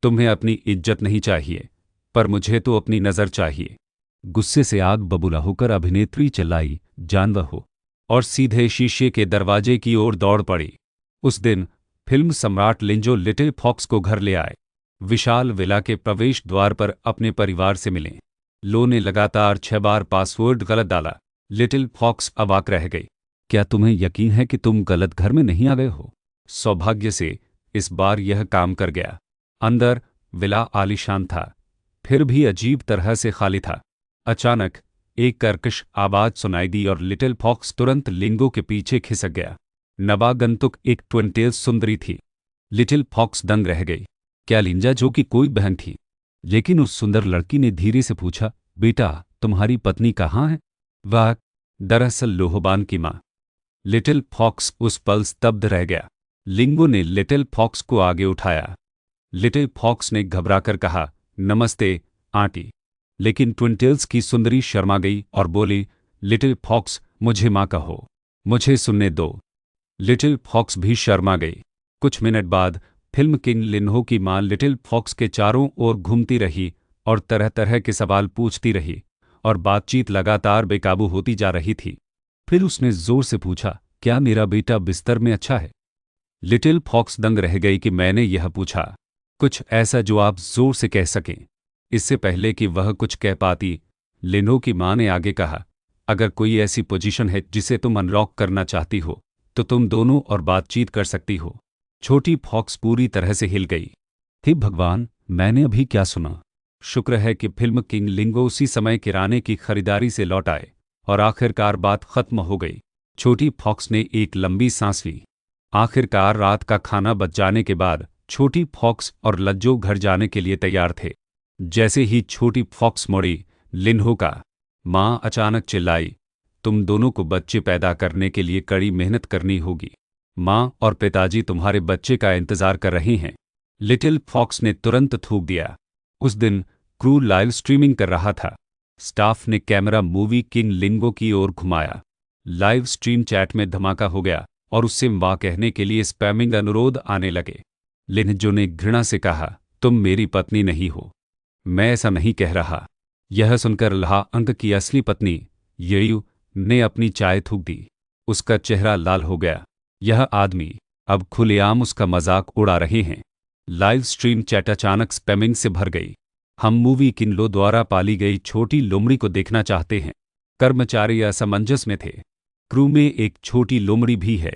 तुम्हें अपनी इज्जत नहीं चाहिए, पर मुझे तो अपनी नज़र चाहिए। गुस्से से आग बबूला होकर अभिनेत्री चिल्लाई, जानवर हो, और सीधे शीशे के दरवाजे की ओर दौड़ पड़ी। उस दिन फिल्म सम्राट लिंजो लिटिल फॉक्स को घर ले आए। विशाल विला के प्रवेश द्वार पर अपने परिवार से मिले। लो ने लगातार 6 बार पासवर्ड गलत डाला। लिटिल फॉक्स अवाक रह गई। क्या तुम्हें यकीन है कि तुम गलत घर में नहीं आ गए हो? सौभाग्य से इस बार यह काम कर गया। अंदर विला आलीशान था, फिर भी अजीब तरह से खाली था। अचानक एक कर्कश आवाज सुनाई दी और लिटिल फॉक्स तुरंत लिंगो के पीछे खिसक गया। नवागंतुक एक ट्विन टेल्स सुंदरी थी। लिटिल फॉक्स दंग रह गई। क्या लिंजा जो कि कोई बहन थी? लेकिन उस सुंदर लड़की ने धीरे से पूछा, बेटा तुम्हारी पत्नी कहाँ है? वह दरअसल लोहबान की माँ। लिटिल फॉक्स उस पल स्तब्ध रह गया। लिंगो ने लिटिल फॉक्स को आगे उठाया। लिटिल फॉक्स ने घबराकर कहा, नमस्ते आंटी। लेकिन ट्विंटेल्स की सुंदरी शर्मा गई और बोली, लिटिल फॉक्स मुझे माँ कहो, मुझे सुनने दो। लिटिल फॉक्स भी शर्मा गई। कुछ मिनट बाद फिल्म किंग लिन्हो की माँ लिटिल फॉक्स के चारों ओर घूमती रही और तरह तरह के सवाल पूछती रही और बातचीत लगातार बेकाबू होती जा रही थी। फिर उसने जोर से पूछा, क्या मेरा बेटा बिस्तर में अच्छा है? लिटिल फॉक्स दंग रह गई कि मैंने यह पूछा, कुछ ऐसा जो आप जोर से कह सकें। इससे पहले कि वह कुछ कह पाती, लिनो की मां ने आगे कहा, अगर कोई ऐसी पोजीशन है जिसे तुम अनलॉक करना चाहती हो तो तुम दोनों और बातचीत कर सकती हो। छोटी फॉक्स पूरी तरह से हिल गई। हे भगवान, मैंने अभी क्या सुना? शुक्र है कि फिल्म किंग लिंगो उसी समय किराने की खरीदारी से लौट आए और आखिरकार बात खत्म हो गई। छोटी फॉक्स ने एक लंबी सांस ली। आखिरकार रात का खाना बच जाने के बाद छोटी फॉक्स और लज्जो घर जाने के लिए तैयार थे। जैसे ही छोटी फॉक्स मुड़ी, लिन्हो का मां अचानक चिल्लाई, तुम दोनों को बच्चे पैदा करने के लिए कड़ी मेहनत करनी होगी। मां और पिताजी तुम्हारे बच्चे का इंतजार कर रहे हैं। लिटिल फॉक्स ने तुरंत थूक दिया। उस दिन क्रू लाइव स्ट्रीमिंग कर रहा था। स्टाफ ने कैमरा मूवी किंग लिंगो की ओर घुमाया। लाइव स्ट्रीम चैट में धमाका हो गया और उससे वाह कहने के लिए स्पैमिंग अनुरोध आने लगे। लिन्हो ने घृणा से कहा, तुम मेरी पत्नी नहीं हो। मैं ऐसा नहीं कह रहा। यह सुनकर लहा अंक की असली पत्नी येयू ने अपनी चाय थूक दी। उसका चेहरा लाल हो गया। यह आदमी अब खुलेआम उसका मजाक उड़ा रहे हैं। लाइव स्ट्रीम चैट अचानक स्पैमिंग से भर गई। हम मूवी किंग लो द्वारा पाली गई छोटी लोमड़ी को देखना चाहते हैं। कर्मचारी असमंजस में थे। क्रू में एक छोटी लोमड़ी भी है।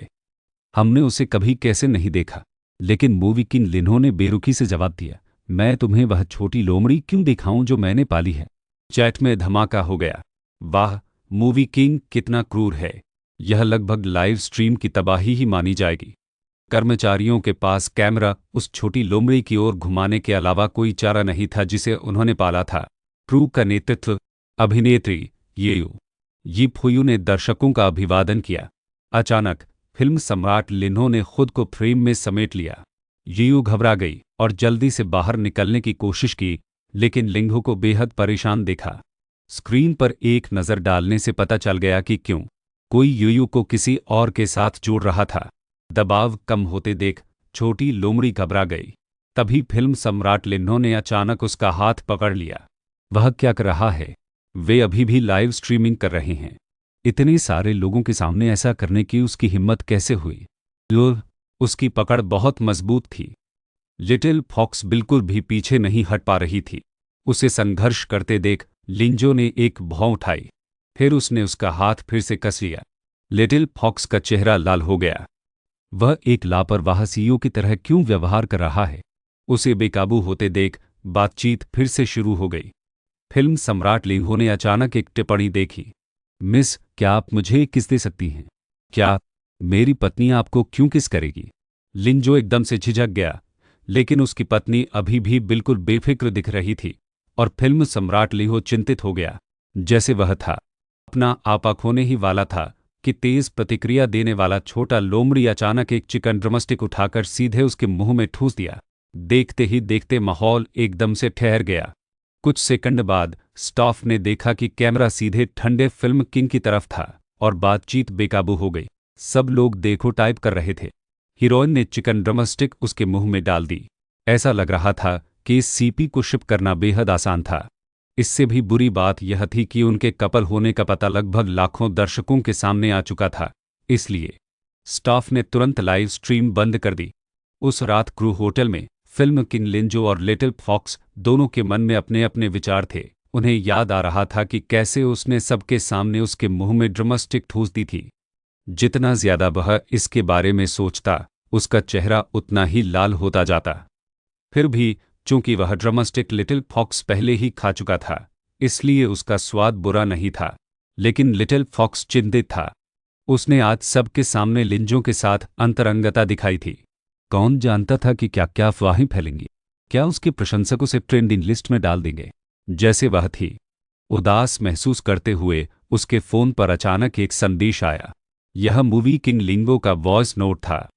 हमने उसे कभी कैसे नहीं देखा। लेकिन मूवी किंग लिन्हो ने बेरुखी से जवाब दिया, मैं तुम्हें वह छोटी लोमड़ी क्यों दिखाऊं जो मैंने पाली है। चैट में धमाका हो गया। वाह, मूवी किंग कितना क्रूर है। यह लगभग लाइव स्ट्रीम की तबाही ही मानी जाएगी। कर्मचारियों के पास कैमरा उस छोटी लोमड़ी की ओर घुमाने के अलावा कोई चारा नहीं था जिसे उन्होंने पाला था। क्रू का नेतृत्व अभिनेत्री यी फुयू ने दर्शकों का अभिवादन किया। अचानक फिल्म सम्राट लिन्हो ने खुद को फ्रेम में समेट लिया। यू घबरा गई और जल्दी से बाहर निकलने की कोशिश की, लेकिन लिन्हो को बेहद परेशान देखा। स्क्रीन पर एक नज़र डालने से पता चल गया कि क्यों कोई यू को किसी और के साथ जोड़ रहा था। दबाव कम होते देख छोटी लोमड़ी घबरा गई। तभी फिल्म सम्राट लिन्हो ने अचानक उसका हाथ पकड़ लिया। वह क्या कर रहा है? वे अभी भी लाइव स्ट्रीमिंग कर रहे हैं। इतने सारे लोगों के सामने ऐसा करने की उसकी हिम्मत कैसे हुई? उसकी पकड़ बहुत मजबूत थी। लिटिल फॉक्स बिल्कुल भी पीछे नहीं हट पा रही थी। उसे संघर्ष करते देख लिंजो ने एक भौं उठाई। फिर उसने उसका हाथ फिर से कस लिया। लिटिल फॉक्स का चेहरा लाल हो गया। वह एक लापरवाह सीईओ की तरह क्यों व्यवहार कर रहा है? उसे बेकाबू होते देख बातचीत फिर से शुरू हो गई। फिल्म सम्राट लिन्हो ने अचानक एक टिप्पणी देखी। मिस, क्या आप मुझे किस दे सकती हैं? क्या मेरी पत्नी आपको क्यों किस करेगी? लिंजो एकदम से झिझक गया, लेकिन उसकी पत्नी अभी भी बिल्कुल बेफिक्र दिख रही थी और फिल्म सम्राट लिन्हो चिंतित हो गया। जैसे वह था अपना आपा खोने ही वाला था कि तेज प्रतिक्रिया देने वाला छोटा लोमड़ी अचानक एक चिकन ड्रमस्टिक उठाकर सीधे उसके मुंह में ठूस दिया। देखते ही देखते माहौल एकदम से ठहर गया। कुछ सेकंड बाद स्टाफ ने देखा कि कैमरा सीधे ठंडे फिल्म किंग की तरफ था और बातचीत बेकाबू हो गई। सब लोग देखो टाइप कर रहे थे। हीरोइन ने चिकन ड्रमस्टिक उसके मुंह में डाल दी। ऐसा लग रहा था कि इस सीपी को शिप करना बेहद आसान था। इससे भी बुरी बात यह थी कि उनके कपल होने का पता लगभग लाखों दर्शकों के सामने आ चुका था। इसलिए स्टाफ ने तुरंत लाइव स्ट्रीम बंद कर दी। उस रात क्रू होटल में फिल्म किंग लिंजो और लिटिल फॉक्स दोनों के मन में अपने अपने विचार थे। उन्हें याद आ रहा था कि कैसे उसने सबके सामने उसके मुंह में ड्रमस्टिक ठूस दी थी। जितना ज्यादा वह इसके बारे में सोचता, उसका चेहरा उतना ही लाल होता जाता। फिर भी चूंकि वह ड्रमस्टिक लिटिल फॉक्स पहले ही खा चुका था, इसलिए उसका स्वाद बुरा नहीं था। लेकिन लिटिल फॉक्स चिंतित था। उसने आज सबके सामने लिंजो के साथ अंतरंगता दिखाई थी। कौन जानता था कि क्या क्या अफवाहें फैलेंगी? क्या उसके प्रशंसक उसे ट्रेंडिंग लिस्ट में डाल देंगे जैसे वह थी? उदास महसूस करते हुए उसके फोन पर अचानक एक संदेश आया। यह मूवी किंग लिंगो का वॉइस नोट था।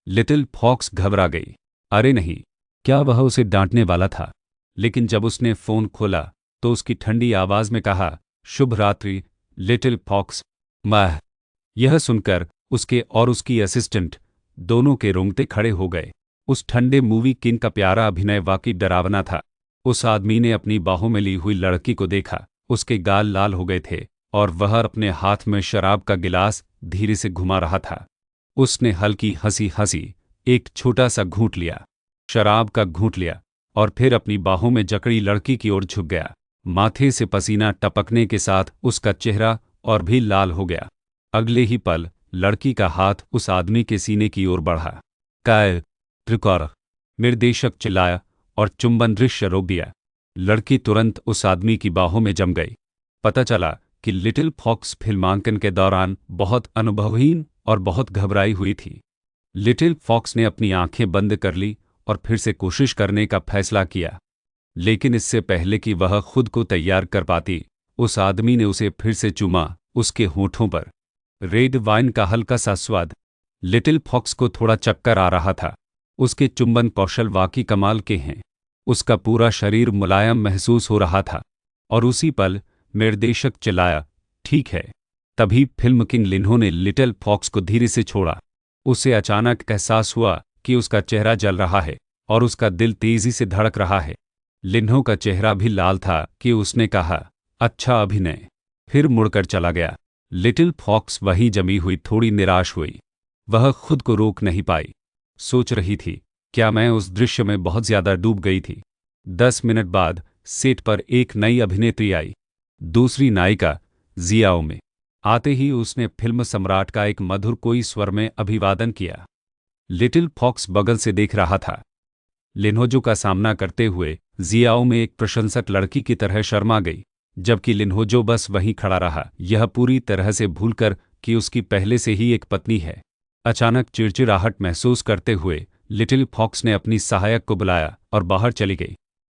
लिटिल फॉक्स घबरा गई। अरे नहीं, क्या वह उसे डांटने वाला था? लेकिन जब उसने फोन खोला तो उसकी ठंडी आवाज में कहा, शुभ रात्रि लिटिल फॉक्स। माह। यह सुनकर उसके और उसकी असिस्टेंट दोनों के रोंगटे खड़े हो गए। उस ठंडे मूवी किंग का प्यारा अभिनय वाकई डरावना था। उस आदमी ने अपनी बाहों में ली हुई लड़की को देखा। उसके गाल लाल हो गए थे और वह अपने हाथ में शराब का गिलास धीरे से घुमा रहा था। उसने हल्की हंसी हंसी, एक छोटा सा घूंट लिया, शराब का घूंट लिया, और फिर अपनी बाहों में जकड़ी लड़की की ओर झुक गया। माथे से पसीना टपकने के साथ उसका चेहरा और भी लाल हो गया। अगले ही पल लड़की का हाथ उस आदमी के सीने की ओर बढ़ा। काय त्रिकौर, निर्देशक चिल्लाया और चुंबन दृश्य रोक दिया। लड़की तुरंत उस आदमी की बाहों में जम गई। पता चला कि लिटिल फॉक्स फिल्मांकन के दौरान बहुत अनुभवहीन और बहुत घबराई हुई थी। लिटिल फॉक्स ने अपनी आंखें बंद कर ली और फिर से कोशिश करने का फैसला किया, लेकिन इससे पहले कि वह खुद को तैयार कर पाती, उस आदमी ने उसे फिर से चूमा, उसके होठों पर रेड वाइन का हल्का सा स्वाद। लिटिल फॉक्स को थोड़ा चक्कर आ रहा था। उसके चुंबन कौशल वाकई कमाल के हैं। उसका पूरा शरीर मुलायम महसूस हो रहा था। और उसी पल निर्देशक चिल्लाया, ठीक है। तभी फिल्म किंग लिन्हो ने लिटिल फॉक्स को धीरे से छोड़ा। उसे अचानक एहसास हुआ कि उसका चेहरा जल रहा है और उसका दिल तेजी से धड़क रहा है। लिन्हो का चेहरा भी लाल था कि उसने कहा, अच्छा अभिनय। फिर मुड़कर चला गया। लिटिल फॉक्स वहीं जमी हुई थोड़ी निराश हुई। वह खुद को रोक नहीं पाई। सोच रही थी, क्या मैं उस दृश्य में बहुत ज्यादा डूब गई थी। 10 मिनट बाद सेट पर एक नई अभिनेत्री आई, दूसरी नायिका जियाओ में। आते ही उसने फिल्म सम्राट का एक मधुर कोई स्वर में अभिवादन किया। लिटिल फॉक्स बगल से देख रहा था। लिन्होजो का सामना करते हुए जियाओ में एक प्रशंसक लड़की की तरह शर्मा गई, जबकि लिन्होजो बस वहीं खड़ा रहा, यह पूरी तरह से भूलकर कि उसकी पहले से ही एक पत्नी है। अचानक चिड़चिड़ाहट महसूस करते हुए लिटिल फॉक्स ने अपनी सहायक को बुलाया और बाहर चली गई।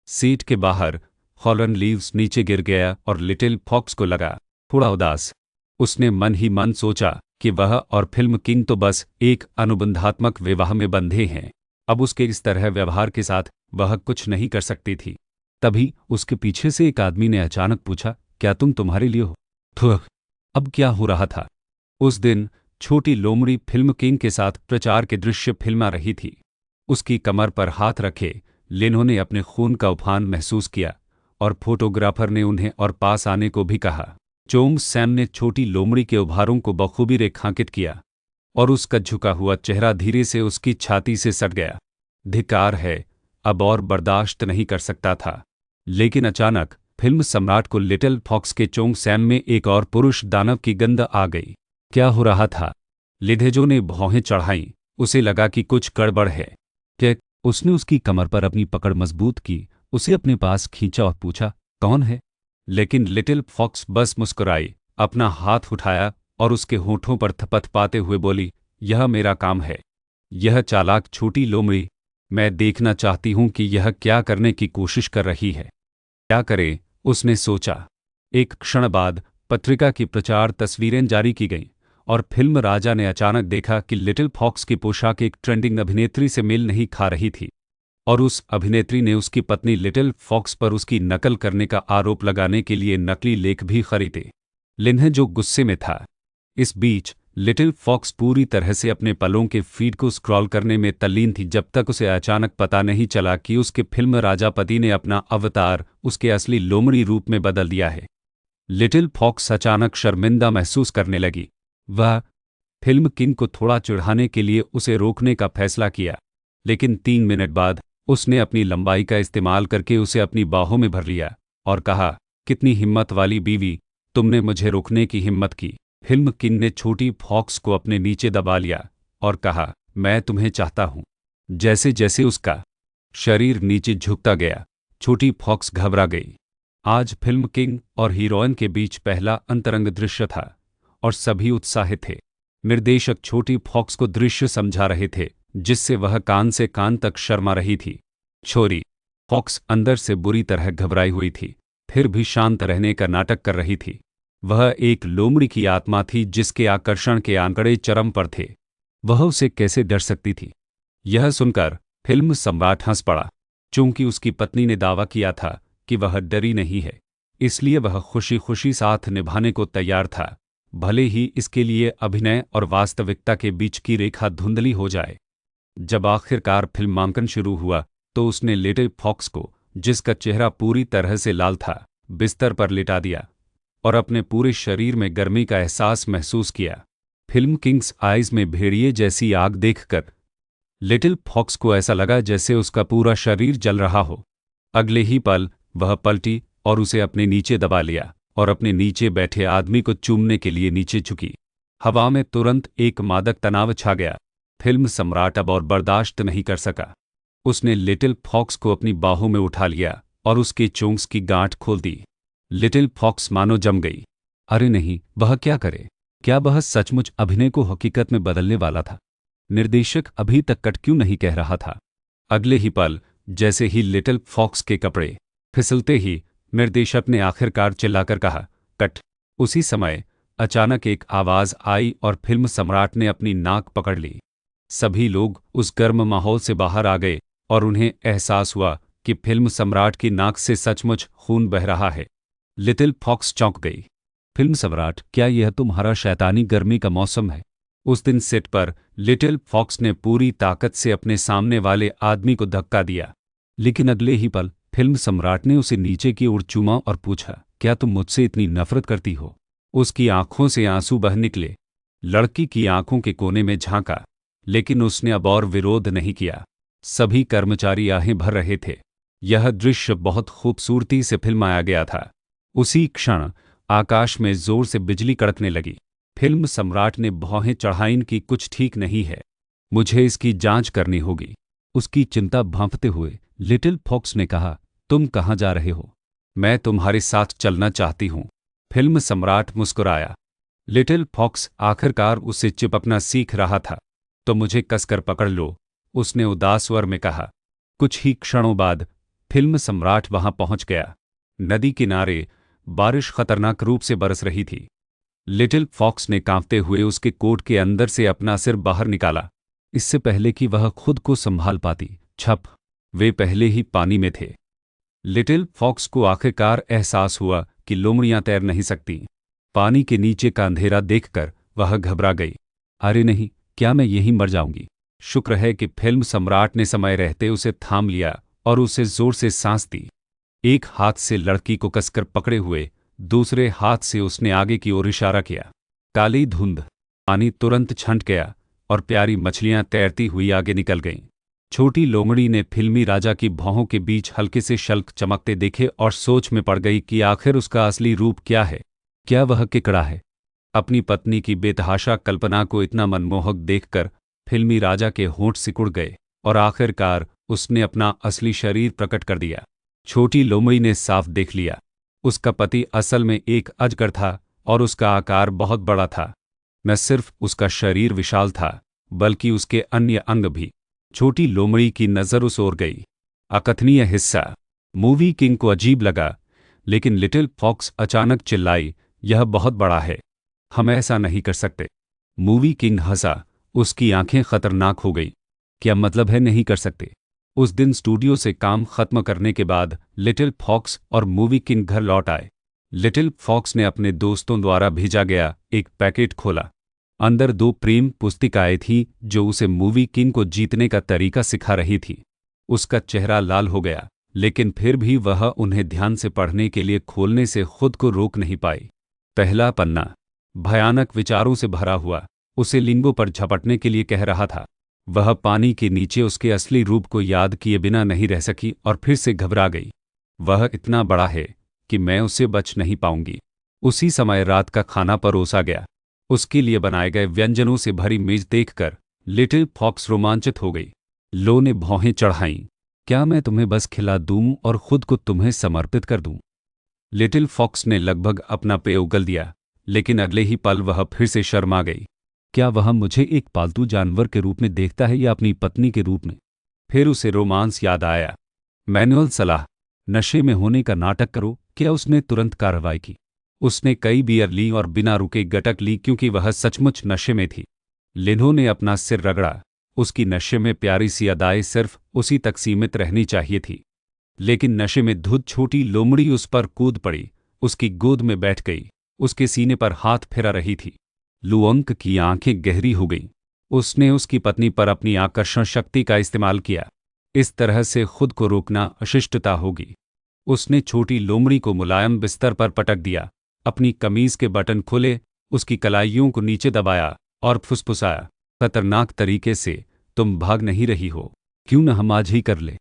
सीट के बाहर हॉलन लीव्स नीचे गिर गया और लिटिल फॉक्स को लगा थोड़ा उदास। उसने मन ही मन सोचा कि वह और फिल्म किंग तो बस एक अनुबंधात्मक विवाह में बंधे हैं। अब उसके इस तरह व्यवहार के साथ वह कुछ नहीं कर सकती थी। तभी उसके पीछे से एक आदमी ने अचानक पूछा, क्या तुम तुम्हारे लिए हो? थुह! अब क्या हो रहा था? उस दिन छोटी लोमड़ी फिल्म किंग के साथ प्रचार के दृश्य फिल्मा रही थी। उसकी कमर पर हाथ रखे लिन्हो ने अपने खून का उफान महसूस किया और फोटोग्राफर ने उन्हें और पास आने को भी कहा। चोंग सैम ने छोटी लोमड़ी के उभारों को बखूबी रेखांकित किया और उसका झुका हुआ चेहरा धीरे से उसकी छाती से सट गया। धिक्कार है, अब और बर्दाश्त नहीं कर सकता था। लेकिन अचानक फिल्म सम्राट को लिटिल फॉक्स के चोंग सैम में एक और पुरुष दानव की गंध आ गई। क्या हो रहा था? लिन्होजो ने भौहें चढ़ाईं। उसे लगा कि कुछ गड़बड़ है। क्या? उसने उसकी कमर पर अपनी पकड़ मजबूत की, उसे अपने पास खींचा और पूछा, कौन है? लेकिन लिटिल फॉक्स बस मुस्कुराई, अपना हाथ उठाया और उसके होठों पर थपथपाते हुए बोली, यह मेरा काम है। यह चालाक छोटी लोमड़ी, मैं देखना चाहती हूं कि यह क्या करने की कोशिश कर रही है। क्या करे, उसने सोचा। एक क्षण बाद पत्रिका की प्रचार तस्वीरें जारी की गईं और फिल्म राजा ने अचानक देखा कि लिटिल फॉक्स की पोशाक एक ट्रेंडिंग अभिनेत्री से मेल नहीं खा रही थी और उस अभिनेत्री ने उसकी पत्नी लिटिल फॉक्स पर उसकी नकल करने का आरोप लगाने के लिए नकली लेख भी खरीदे। लिन्होजो गुस्से में था। इस बीच लिटिल फॉक्स पूरी तरह से अपने पलों के फीड को स्क्रॉल करने में तल्लीन थी जब तक उसे अचानक पता नहीं चला कि उसके फिल्म राजा पति ने अपना अवतार उसके असली लोमड़ी रूप में बदल दिया है। लिटिल फॉक्स अचानक शर्मिंदा महसूस करने लगी। वह फिल्म किंग को थोड़ा चिढ़ाने के लिए उसे रोकने का फैसला किया, लेकिन 3 मिनट बाद उसने अपनी लंबाई का इस्तेमाल करके उसे अपनी बाहों में भर लिया और कहा, कितनी हिम्मत वाली बीवी, तुमने मुझे रोकने की हिम्मत की। फिल्म किंग ने छोटी फॉक्स को अपने नीचे दबा लिया और कहा, मैं तुम्हें चाहता हूं। जैसे जैसे उसका शरीर नीचे झुकता गया, छोटी फॉक्स घबरा गई। आज फिल्म किंग और हीरोइन के बीच पहला अंतरंग दृश्य था और सभी उत्साहित थे। निर्देशक छोटी फॉक्स को दृश्य समझा रहे थे जिससे वह कान से कान तक शर्मा रही थी। छोरी फॉक्स अंदर से बुरी तरह घबराई हुई थी, फिर भी शांत रहने का नाटक कर रही थी। वह एक लोमड़ी की आत्मा थी जिसके आकर्षण के आंकड़े चरम पर थे। वह उसे कैसे डर सकती थी? यह सुनकर फिल्म सम्राट हंस पड़ा। चूंकि उसकी पत्नी ने दावा किया था कि वह डरी नहीं है, इसलिए वह खुशी खुशी साथ निभाने को तैयार था, भले ही इसके लिए अभिनय और वास्तविकता के बीच की रेखा धुंधली हो जाए। जब आखिरकार फिल्मांकन शुरू हुआ तो उसने लिटिल फॉक्स को, जिसका चेहरा पूरी तरह से लाल था, बिस्तर पर लिटा दिया और अपने पूरे शरीर में गर्मी का एहसास महसूस किया। फिल्म किंग्स आइज में भेड़िए जैसी आग देखकर लिटिल फॉक्स को ऐसा लगा जैसे उसका पूरा शरीर जल रहा हो। अगले ही पल वह पलटी और उसे अपने नीचे दबा लिया और अपने नीचे बैठे आदमी को चूमने के लिए नीचे झुकी। हवा में तुरंत एक मादक तनाव छा गया। फिल्म सम्राट अब और बर्दाश्त नहीं कर सका। उसने लिटिल फॉक्स को अपनी बाहों में उठा लिया और उसके चोंच की गांठ खोल दी। लिटिल फॉक्स मानो जम गई। अरे नहीं, वह क्या करे? क्या वह सचमुच अभिनय को हकीकत में बदलने वाला था? निर्देशक अभी तक कट क्यों नहीं कह रहा था? अगले ही पल जैसे ही लिटिल फॉक्स के कपड़े फिसलते ही निर्देशक ने आखिरकार चिल्लाकर कहा, कट। उसी समय अचानक एक आवाज आई और फिल्म सम्राट ने अपनी नाक पकड़ ली। सभी लोग उस गर्म माहौल से बाहर आ गए और उन्हें एहसास हुआ कि फिल्म सम्राट की नाक से सचमुच खून बह रहा है। लिटिल फॉक्स चौंक गई। फिल्म सम्राट, क्या यह तुम्हारा शैतानी गर्मी का मौसम है? उस दिन सेट पर लिटिल फॉक्स ने पूरी ताकत से अपने सामने वाले आदमी को धक्का दिया, लेकिन अगले ही पल फिल्म सम्राट ने उसे नीचे की ओर चूमा और पूछा, क्या तुम मुझसे इतनी नफरत करती हो? उसकी आंखों से आंसू बह निकले। लड़की की आंखों के कोने में झांका, लेकिन उसने अब और विरोध नहीं किया। सभी कर्मचारी आहें भर रहे थे। यह दृश्य बहुत खूबसूरती से फिल्माया गया था। उसी क्षण आकाश में जोर से बिजली कड़कने लगी। फिल्म सम्राट ने भौहें चढ़ाईं कि कुछ ठीक नहीं है, मुझे इसकी जांच करनी होगी। उसकी चिंता भांपते हुए लिटिल फॉक्स ने कहा, तुम कहाँ जा रहे हो? मैं तुम्हारे साथ चलना चाहती हूँ। फिल्म सम्राट मुस्कुराया। लिटिल फॉक्स आखिरकार उससे चिपकना सीख रहा था। तो मुझे कसकर पकड़ लो, उसने उदास स्वर में कहा। कुछ ही क्षणों बाद फिल्म सम्राट वहां पहुंच गया। नदी किनारे बारिश खतरनाक रूप से बरस रही थी। लिटिल फॉक्स ने कांपते हुए उसके कोट के अंदर से अपना सिर बाहर निकाला, इससे पहले कि वह खुद को संभाल पाती। छप, वे पहले ही पानी में थे। लिटिल फॉक्स को आखिरकार एहसास हुआ कि लोमड़ियां तैर नहीं सकती। पानी के नीचे का अंधेरा देखकर वह घबरा गई। अरे नहीं, क्या मैं यहीं मर जाऊंगी? शुक्र है कि फिल्म सम्राट ने समय रहते उसे थाम लिया और उसे जोर से सांस दी। एक हाथ से लड़की को कसकर पकड़े हुए दूसरे हाथ से उसने आगे की ओर इशारा किया। काली धुंध, पानी तुरंत छंट गया और प्यारी मछलियां तैरती हुई आगे निकल गईं। छोटी लोमड़ी ने फिल्मी राजा की भौहों के बीच हल्के से शल्क चमकते देखे और सोच में पड़ गई कि आखिर उसका असली रूप क्या है। क्या वह केकड़ा है? अपनी पत्नी की बेतहाशा कल्पना को इतना मनमोहक देखकर फिल्मी राजा के होंठ सिकुड़ गए और आखिरकार उसने अपना असली शरीर प्रकट कर दिया। छोटी लोमड़ी ने साफ देख लिया, उसका पति असल में एक अजगर था और उसका आकार बहुत बड़ा था। न सिर्फ उसका शरीर विशाल था, बल्कि उसके अन्य अंग भी। छोटी लोमड़ी की नज़र उस ओर गई। अकथनीय हिस्सा मूवी किंग को अजीब लगा, लेकिन लिटिल फॉक्स अचानक चिल्लाई, यह बहुत बड़ा है, हम ऐसा नहीं कर सकते। मूवी किंग हंसा, उसकी आंखें खतरनाक हो गई। क्या मतलब है नहीं कर सकते? उस दिन स्टूडियो से काम खत्म करने के बाद लिटिल फॉक्स और मूवी किंग घर लौट आए। लिटिल फॉक्स ने अपने दोस्तों द्वारा भेजा गया एक पैकेट खोला। अंदर 2 प्रेम पुस्तिकाएं थीं जो उसे मूवी किंग को जीतने का तरीका सिखा रही थी। उसका चेहरा लाल हो गया, लेकिन फिर भी वह उन्हें ध्यान से पढ़ने के लिए खोलने से खुद को रोक नहीं पाई। पहला पन्ना भयानक विचारों से भरा हुआ उसे लिंगों पर झपटने के लिए कह रहा था। वह पानी के नीचे उसके असली रूप को याद किए बिना नहीं रह सकी और फिर से घबरा गई। वह इतना बड़ा है कि मैं उससे बच नहीं पाऊंगी। उसी समय रात का खाना परोसा गया। उसके लिए बनाए गए व्यंजनों से भरी मेज देखकर लिटिल फॉक्स रोमांचित हो गई। लो ने भौहें चढ़ाईं, क्या मैं तुम्हें बस खिला दूं और खुद को तुम्हें समर्पित कर दूं? लिटिल फॉक्स ने लगभग अपना पेय उगल दिया, लेकिन अगले ही पल वह फिर से शर्मा गई। क्या वह मुझे एक पालतू जानवर के रूप में देखता है या अपनी पत्नी के रूप में? फिर उसे रोमांस याद आया। मैनुअल सलाह, नशे में होने का नाटक करो। क्या उसने तुरंत कार्रवाई की? उसने कई बियर ली और बिना रुके गटक ली क्योंकि वह सचमुच नशे में थी। लिन्हो ने अपना सिर रगड़ा। उसकी नशे में प्यारी सी अदाएं सिर्फ उसी तक सीमित रहनी चाहिए थी, लेकिन नशे में धुत छोटी लोमड़ी उस पर कूद पड़ी, उसकी गोद में बैठ गई, उसके सीने पर हाथ फेरा रही थी। लुओंग की आंखें गहरी हो गईं। उसने उसकी पत्नी पर अपनी आकर्षण शक्ति का इस्तेमाल किया। इस तरह से खुद को रोकना अशिष्टता होगी। उसने छोटी लोमड़ी को मुलायम बिस्तर पर पटक दिया, अपनी कमीज के बटन खोले, उसकी कलाइयों को नीचे दबाया और फुसफुसाया, खतरनाक तरीके से, तुम भाग नहीं रही हो, क्यों न हम आज ही कर ले।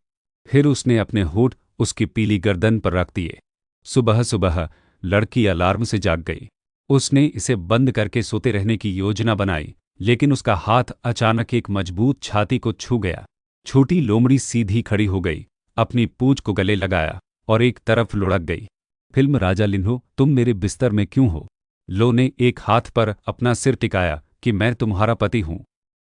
फिर उसने अपने होठ उसकी पीली गर्दन पर रख दिए। सुबह सुबह लड़की अलार्म से जाग गई। उसने इसे बंद करके सोते रहने की योजना बनाई, लेकिन उसका हाथ अचानक एक मजबूत छाती को छू गया। छोटी लोमड़ी सीधी खड़ी हो गई, अपनी पूंछ को गले लगाया और एक तरफ लुढ़क गई। फिल्म राजा लिन्हो, तुम मेरे बिस्तर में क्यों हो? लो ने एक हाथ पर अपना सिर टिकाया कि मैं तुम्हारा पति हूं।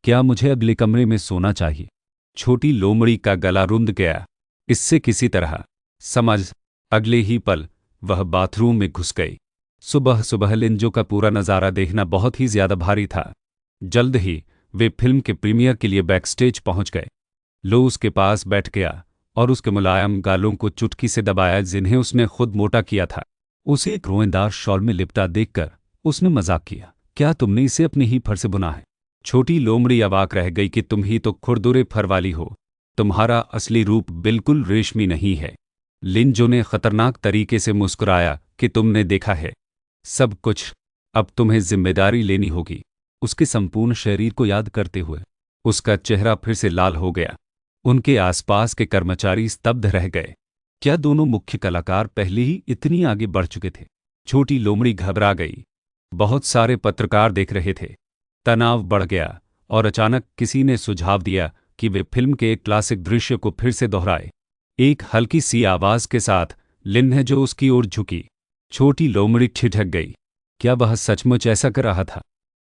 क्या मुझे अगले कमरे में सोना चाहिए? छोटी लोमड़ी का गला रुंध गया। इससे किसी तरह समझ। अगले ही पल वह बाथरूम में घुस गई। सुबह सुबह लिंजो का पूरा नज़ारा देखना बहुत ही ज्यादा भारी था। जल्द ही वे फिल्म के प्रीमियर के लिए बैकस्टेज पहुंच गए। लो उसके पास बैठ गया और उसके मुलायम गालों को चुटकी से दबाया जिन्हें उसने खुद मोटा किया था। उसे एक रोएदार शॉल में लिपटा देखकर उसने मजाक किया, क्या तुमने इसे अपने ही फर से बुना है? छोटी लोमड़ी अवाक रह गई कि तुम ही तो खुरदुरे फर वाली हो, तुम्हारा असली रूप बिल्कुल रेशमी नहीं है। लिंजो ने खतरनाक तरीके से मुस्कुराया कि तुमने देखा है सब कुछ, अब तुम्हें जिम्मेदारी लेनी होगी। उसके संपूर्ण शरीर को याद करते हुए उसका चेहरा फिर से लाल हो गया। उनके आसपास के कर्मचारी स्तब्ध रह गए। क्या दोनों मुख्य कलाकार पहले ही इतनी आगे बढ़ चुके थे? छोटी लोमड़ी घबरा गई। बहुत सारे पत्रकार देख रहे थे। तनाव बढ़ गया और अचानक किसी ने सुझाव दिया कि वे फिल्म के एक क्लासिक दृश्य को फिर से दोहराए। एक हल्की सी आवाज के साथ लिन्ह जो उसकी ओर झुकी। छोटी लोमड़ी ठिठक गई। क्या वह सचमुच ऐसा कर रहा था?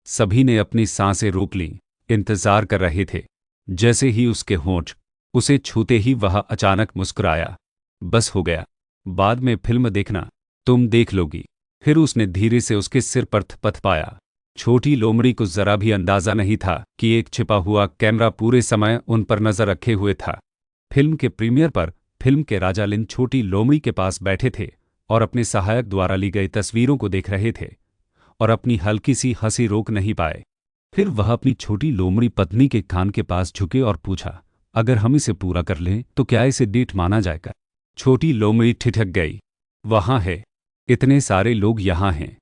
सभी ने अपनी सांसें रोक लीं, इंतजार कर रहे थे। जैसे ही उसके होंठ उसे छूते ही वह अचानक मुस्कुराया। बस हो गया, बाद में फिल्म देखना, तुम देख लोगी। फिर उसने धीरे से उसके सिर पर थपथपाया। छोटी लोमड़ी को जरा भी अंदाजा नहीं था कि एक छिपा हुआ कैमरा पूरे समय उन पर नजर रखे हुए था। फिल्म के प्रीमियर पर फिल्म के राजा लिन छोटी लोमड़ी के पास बैठे थे और अपने सहायक द्वारा ली गई तस्वीरों को देख रहे थे और अपनी हल्की सी हंसी रोक नहीं पाए। फिर वह अपनी छोटी लोमड़ी पत्नी के कान के पास झुके और पूछा, अगर हम इसे पूरा कर लें तो क्या इसे डेट माना जाएगा? छोटी लोमड़ी ठिठक गई। वहां है, इतने सारे लोग यहां हैं,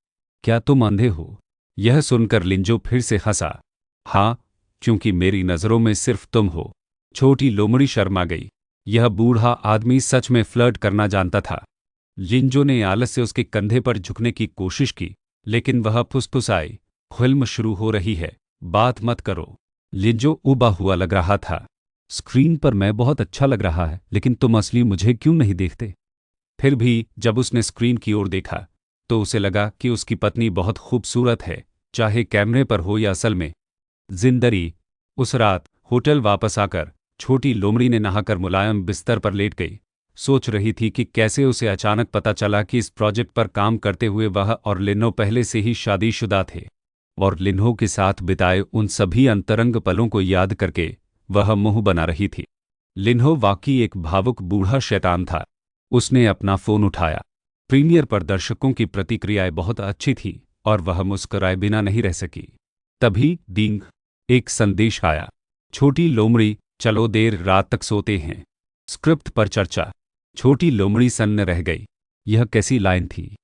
क्या तुम अंधे हो? यह सुनकर लिंजो फिर से हंसा। हाँ, क्योंकि मेरी नज़रों में सिर्फ तुम हो। छोटी लोमड़ी शर्मा गई। यह बूढ़ा आदमी सच में फ्लर्ट करना जानता था। लिंजो ने आलस से उसके कंधे पर झुकने की कोशिश की, लेकिन वह फुसफुसाई, फिल्म शुरू हो रही है, बात मत करो। लिंजो उबा हुआ लग रहा था। स्क्रीन पर मैं बहुत अच्छा लग रहा है, लेकिन तुम असली मुझे क्यों नहीं देखते? फिर भी जब उसने स्क्रीन की ओर देखा तो उसे लगा कि उसकी पत्नी बहुत खूबसूरत है, चाहे कैमरे पर हो या असल में जिंदगी। उस रात होटल वापस आकर छोटी लोमड़ी ने नहाकर मुलायम बिस्तर पर लेट गई। सोच रही थी कि कैसे उसे अचानक पता चला कि इस प्रोजेक्ट पर काम करते हुए वह और लिन्हो पहले से ही शादीशुदा थे, और लिन्हो के साथ बिताए उन सभी अंतरंग पलों को याद करके वह मुंह बना रही थी। लिन्हो वाकई एक भावुक बूढ़ा शैतान था। उसने अपना फोन उठाया। प्रीमियर पर दर्शकों की प्रतिक्रियाएं बहुत अच्छी थी और वह मुस्कुराए बिना नहीं रह सकी। तभी डींग, एक संदेश आया। छोटी लोमड़ी, चलो देर रात तक सोते हैं। स्क्रिप्ट पर चर्चा। छोटी लोमड़ी सन्न रह गई। यह कैसी लाइन थी?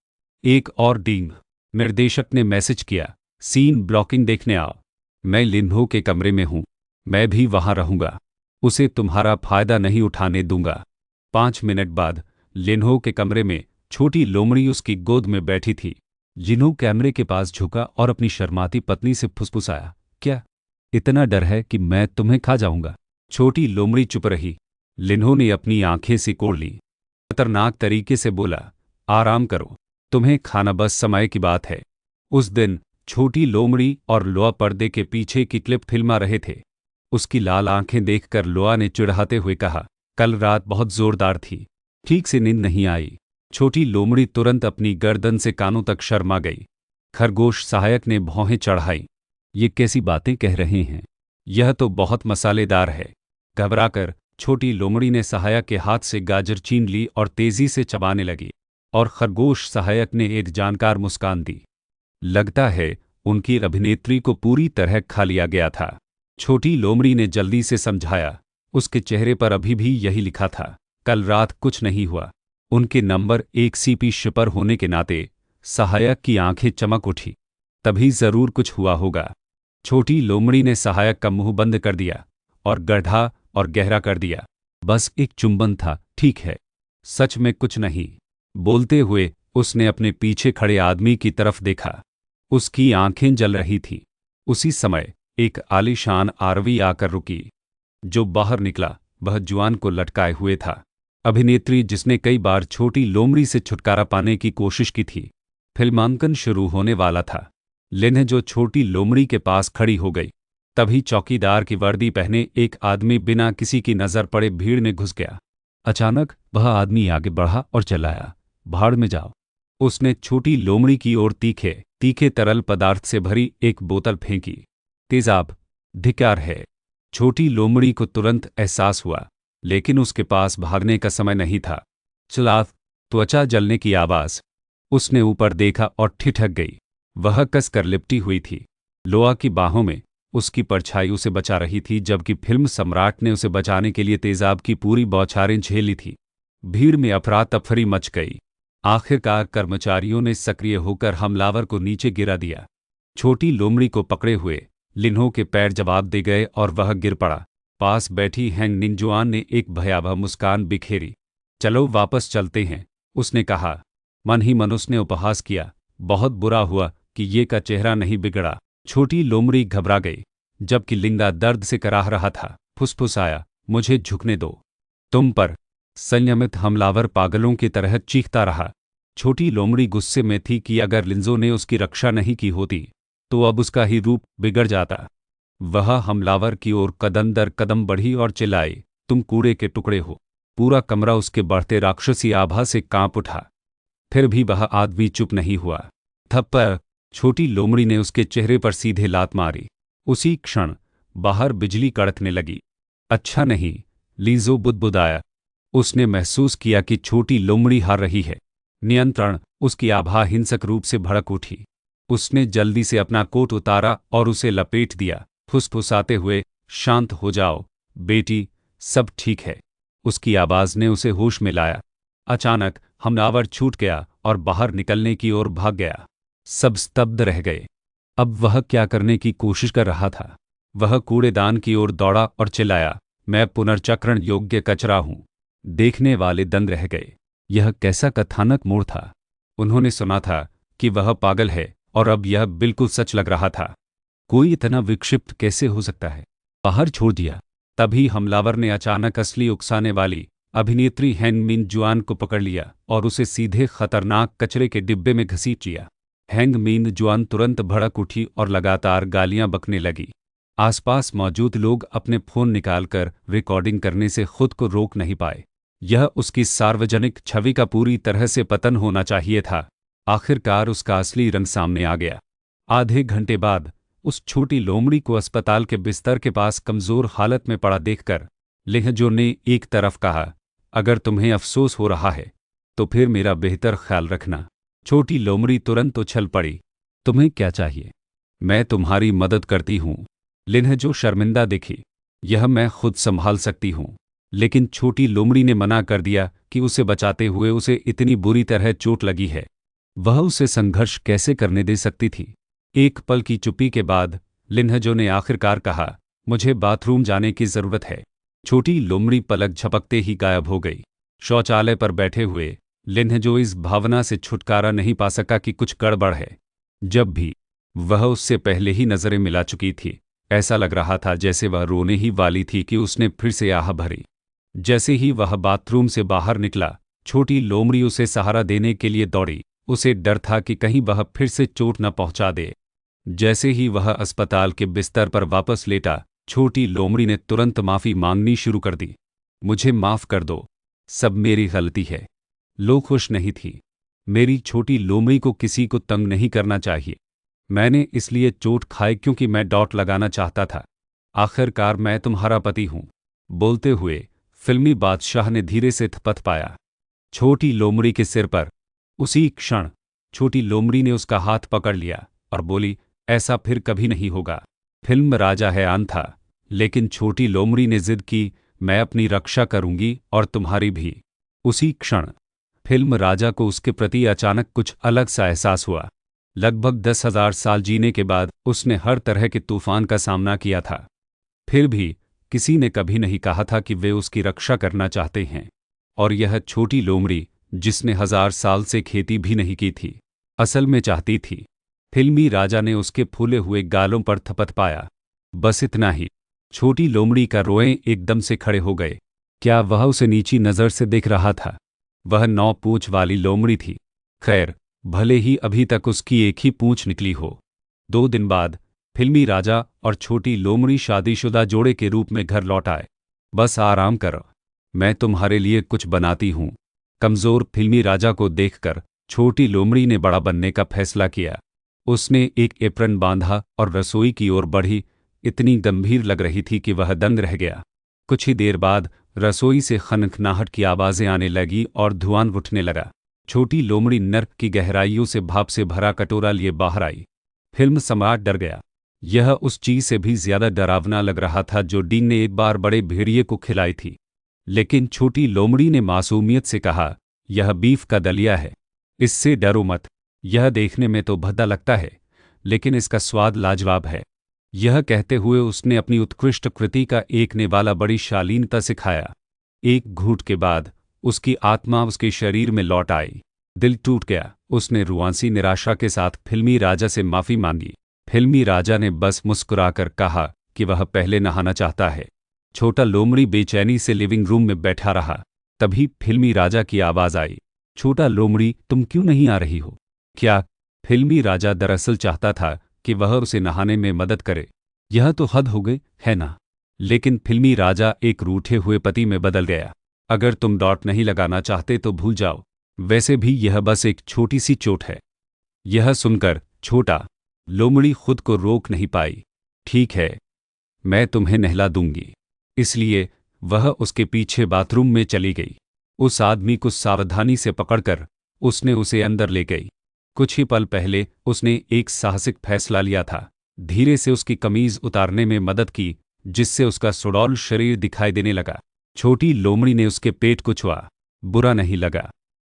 एक और डींग। निर्देशक ने मैसेज किया, सीन ब्लॉकिंग देखने आओ। मैं लिन्हो के कमरे में हूं, मैं भी वहां रहूंगा, उसे तुम्हारा फायदा नहीं उठाने दूंगा। 5 मिनट बाद लिन्हो के कमरे में छोटी लोमड़ी उसकी गोद में बैठी थी। लिन्हो कैमरे के पास झुका और अपनी शर्माती पत्नी से फुसफुसाया, क्या इतना डर है कि मैं तुम्हें खा जाऊंगा? छोटी लोमड़ी चुप रही। लिन्हो ने अपनी आंखें सिकोड़ लीं। खतरनाक तरीके से बोला, आराम करो, तुम्हें खाना बस समय की बात है। उस दिन छोटी लोमड़ी और लोआ पर्दे के पीछे की क्लिप फिल्मा रहे थे। उसकी लाल आंखें देखकर लोआ ने चिढ़ाते हुए कहा, कल रात बहुत जोरदार थी, ठीक से नींद नहीं आई। छोटी लोमड़ी तुरंत अपनी गर्दन से कानों तक शर्मा गई। खरगोश सहायक ने भौहें चढ़ाई। ये कैसी बातें कह रहे हैं? यह तो बहुत मसालेदार है। घबराकर छोटी लोमड़ी ने सहायक के हाथ से गाजर छीन ली और तेजी से चबाने लगी, और खरगोश सहायक ने एक जानकार मुस्कान दी। लगता है उनकी अभिनेत्री को पूरी तरह खा लिया गया था। छोटी लोमड़ी ने जल्दी से समझाया, उसके चेहरे पर अभी भी यही लिखा था, कल रात कुछ नहीं हुआ। उनके नंबर 1 सीपी शिपर होने के नाते सहायक की आंखें चमक उठी। तभी जरूर कुछ हुआ होगा। छोटी लोमड़ी ने सहायक का मुंह बंद कर दिया और गड्ढा और गहरा कर दिया। बस एक चुंबन था, ठीक है, सच में कुछ नहीं। बोलते हुए उसने अपने पीछे खड़े आदमी की तरफ देखा। उसकी आंखें जल रही थीं। उसी समय एक आलीशान आरवी आकर रुकी। जो बाहर निकला वह जुआन को लटकाए हुए था। अभिनेत्री जिसने कई बार छोटी लोमड़ी से छुटकारा पाने की कोशिश की थी। फिल्मांकन शुरू होने वाला था। लिन्ह जो छोटी लोमड़ी के पास खड़ी हो गई। तभी चौकीदार की वर्दी पहने एक आदमी बिना किसी की नजर पड़े भीड़ में घुस गया। अचानक वह आदमी आगे बढ़ा और चिल्लाया, भाड़ में जाओ। उसने छोटी लोमड़ी की ओर तीखे तीखे तरल पदार्थ से भरी एक बोतल फेंकी। तेजाब, धिक्कार है। छोटी लोमड़ी को तुरंत एहसास हुआ, लेकिन उसके पास भागने का समय नहीं था। चिल्लात, त्वचा जलने की आवाज। उसने ऊपर देखा और ठिठक गई। वह कसकर लिपटी हुई थी। लोआ की बाहों में उसकी परछाई उसे बचा रही थी, जबकि फिल्म सम्राट ने उसे बचाने के लिए तेजाब की पूरी बौछारें झेली थी। भीड़ में अफरा तफरी मच गई। आखिरकार कर्मचारियों ने सक्रिय होकर हमलावर को नीचे गिरा दिया। छोटी लोमड़ी को पकड़े हुए लिन्हों के पैर जवाब दे गए और वह गिर पड़ा। पास बैठी हैंग निंजुआन ने एक भयावह मुस्कान बिखेरी। चलो वापस चलते हैं, उसने कहा। मन ही मन उसने उपहास किया, बहुत बुरा हुआ कि ये का चेहरा नहीं बिगड़ा। छोटी लोमड़ी घबरा गई, जबकि लिंगा दर्द से कराह रहा था। फुसफुसाया, मुझे झुकने दो। तुम पर। संयमित हमलावर पागलों की तरह चीखता रहा। छोटी लोमड़ी गुस्से में थी कि अगर लिंजो ने उसकी रक्षा नहीं की होती तो अब उसका ही रूप बिगड़ जाता। वह हमलावर की ओर कदम दर कदम बढ़ी और चिल्लाई, तुम कूड़े के टुकड़े हो। पूरा कमरा उसके बढ़ते राक्षसी आभा से कांप उठा। फिर भी वह आदमी चुप नहीं हुआ। थप्पड़। छोटी लोमड़ी ने उसके चेहरे पर सीधे लात मारी। उसी क्षण बाहर बिजली कड़कने लगी। अच्छा नहीं, लीजो बुदबुदाया। उसने महसूस किया कि छोटी लोमड़ी हार रही है। नियंत्रण। उसकी आभा हिंसक रूप से भड़क उठी। उसने जल्दी से अपना कोट उतारा और उसे लपेट दिया, फुसफुसाते हुए, शांत हो जाओ बेटी, सब ठीक है। उसकी आवाज ने उसे होश में लाया। अचानक हमलावर छूट गया और बाहर निकलने की ओर भाग गया। सब स्तब्ध रह गए। अब वह क्या करने की कोशिश कर रहा था? वह कूड़ेदान की ओर दौड़ा और चिल्लाया, मैं पुनर्चक्रण योग्य कचरा हूं। देखने वाले दंग रह गए। यह कैसा कथानक मोड़ था। उन्होंने सुना था कि वह पागल है और अब यह बिल्कुल सच लग रहा था। कोई इतना विक्षिप्त कैसे हो सकता है? बाहर छोड़ दिया। तभी हमलावर ने अचानक असली उकसाने वाली अभिनेत्री हैंग मिन जुआन को पकड़ लिया और उसे सीधे खतरनाक कचरे के डिब्बे में घसीट लिया। हैंग मिन जुआन तुरंत भड़क उठी और लगातार गालियां बकने लगी। आसपास मौजूद लोग अपने फोन निकालकर रिकॉर्डिंग करने से खुद को रोक नहीं पाए। यह उसकी सार्वजनिक छवि का पूरी तरह से पतन होना चाहिए था। आखिरकार उसका असली रंग सामने आ गया। आधे घंटे बाद उस छोटी लोमड़ी को अस्पताल के बिस्तर के पास कमजोर हालत में पड़ा देखकर लिहजो ने एक तरफ कहा, अगर तुम्हें अफसोस हो रहा है तो फिर मेरा बेहतर ख्याल रखना। छोटी लोमड़ी तुरंत उछल पड़ी। तुम्हें क्या चाहिए? मैं तुम्हारी मदद करती हूँ। लिहजो शर्मिंदा दिखी। यह मैं खुद संभाल सकती हूँ। लेकिन छोटी लोमड़ी ने मना कर दिया कि उसे बचाते हुए उसे इतनी बुरी तरह चोट लगी है। वह उसे संघर्ष कैसे करने दे सकती थी? एक पल की चुप्पी के बाद लिन्हजो ने आखिरकार कहा, मुझे बाथरूम जाने की जरूरत है। छोटी लोमड़ी पलक झपकते ही गायब हो गई। शौचालय पर बैठे हुए लिन्हजो इस भावना से छुटकारा नहीं पा सका कि कुछ गड़बड़ है। जब भी वह उससे पहले ही नजरें मिला चुकी थी, ऐसा लग रहा था जैसे वह रोने ही वाली थी कि उसने फिर से आह भरी। जैसे ही वह बाथरूम से बाहर निकला, छोटी लोमड़ी उसे सहारा देने के लिए दौड़ी। उसे डर था कि कहीं वह फिर से चोट न पहुंचा दे। जैसे ही वह अस्पताल के बिस्तर पर वापस लेटा, छोटी लोमड़ी ने तुरंत माफी मांगनी शुरू कर दी। मुझे माफ कर दो, सब मेरी गलती है। लो खुश नहीं थी। मेरी छोटी लोमड़ी को किसी को तंग नहीं करना चाहिए। मैंने इसलिए चोट खाई क्योंकि मैं डॉट लगाना चाहता था। आखिरकार मैं तुम्हारा पति हूं। बोलते हुए फिल्मी बादशाह ने धीरे से थपथ पाया छोटी लोमड़ी के सिर पर। उसी क्षण छोटी लोमड़ी ने उसका हाथ पकड़ लिया और बोली, ऐसा फिर कभी नहीं होगा। फिल्म राजा है आन था, लेकिन छोटी लोमड़ी ने जिद की, मैं अपनी रक्षा करूंगी और तुम्हारी भी। उसी क्षण फिल्म राजा को उसके प्रति अचानक कुछ अलग सा एहसास हुआ। लगभग 10,000 साल जीने के बाद उसने हर तरह के तूफान का सामना किया था। फिर भी किसी ने कभी नहीं कहा था कि वे उसकी रक्षा करना चाहते हैं। और यह छोटी लोमड़ी, जिसने 1000 साल से खेती भी नहीं की थी, असल में चाहती थी। फिल्मी राजा ने उसके फूले हुए गालों पर थपथ पाया। बस इतना ही। छोटी लोमड़ी का रोए एकदम से खड़े हो गए। क्या वह उसे नीची नज़र से देख रहा था? वह 9 पूंछ वाली लोमड़ी थी। खैर, भले ही अभी तक उसकी एक ही पूंछ निकली हो। 2 दिन बाद फिल्मी राजा और छोटी लोमड़ी शादीशुदा जोड़े के रूप में घर लौट आए। बस आराम करो, मैं तुम्हारे लिए कुछ बनाती हूँ। कमज़ोर फिल्मी राजा को देखकर छोटी लोमड़ी ने बड़ा बनने का फैसला किया। उसने एक एप्रन बांधा और रसोई की ओर बढ़ी। इतनी गंभीर लग रही थी कि वह दंग रह गया। कुछ ही देर बाद रसोई से खनखनाहट की आवाज़ें आने लगी और धुआं उठने लगा। छोटी लोमड़ी नर्क की गहराइयों से भाप से भरा कटोरा लिए बाहर आई। फिल्म सम्राट डर गया। यह उस चीज़ से भी ज्यादा डरावना लग रहा था जो डीन ने एक बार बड़े भेड़िए को खिलाई थी। लेकिन छोटी लोमड़ी ने मासूमियत से कहा, यह बीफ का दलिया है, इससे डरो मत। यह देखने में तो भद्दा लगता है, लेकिन इसका स्वाद लाजवाब है। यह कहते हुए उसने अपनी उत्कृष्ट कृति का एक निवाला बड़ी शालीनता से खाया। एक घूंट के बाद उसकी आत्मा उसके शरीर में लौट आई। दिल टूट गया। उसने रुआंसी निराशा के साथ फिल्मी राजा से माफ़ी मांगी। फिल्मी राजा ने बस मुस्कुराकर कहा कि वह पहले नहाना चाहता है। छोटा लोमड़ी बेचैनी से लिविंग रूम में बैठा रहा। तभी फिल्मी राजा की आवाज़ आई, छोटा लोमड़ी, तुम क्यों नहीं आ रही हो? क्या? फिल्मी राजा दरअसल चाहता था कि वह उसे नहाने में मदद करे। यह तो हद हो गई है ना? लेकिन फिल्मी राजा एक रूठे हुए पति में बदल गया। अगर तुम डॉट नहीं लगाना चाहते तो भूल जाओ, वैसे भी यह बस एक छोटी सी चोट है। यह सुनकर छोटा लोमड़ी खुद को रोक नहीं पाई। ठीक है, मैं तुम्हें नहला दूंगी। इसलिए वह उसके पीछे बाथरूम में चली गई। उस आदमी को सावधानी से पकड़कर उसने उसे अंदर ले गई। कुछ ही पल पहले उसने एक साहसिक फैसला लिया था। धीरे से उसकी कमीज उतारने में मदद की, जिससे उसका सुडौल शरीर दिखाई देने लगा। छोटी लोमड़ी ने उसके पेट को छुआ। बुरा नहीं लगा।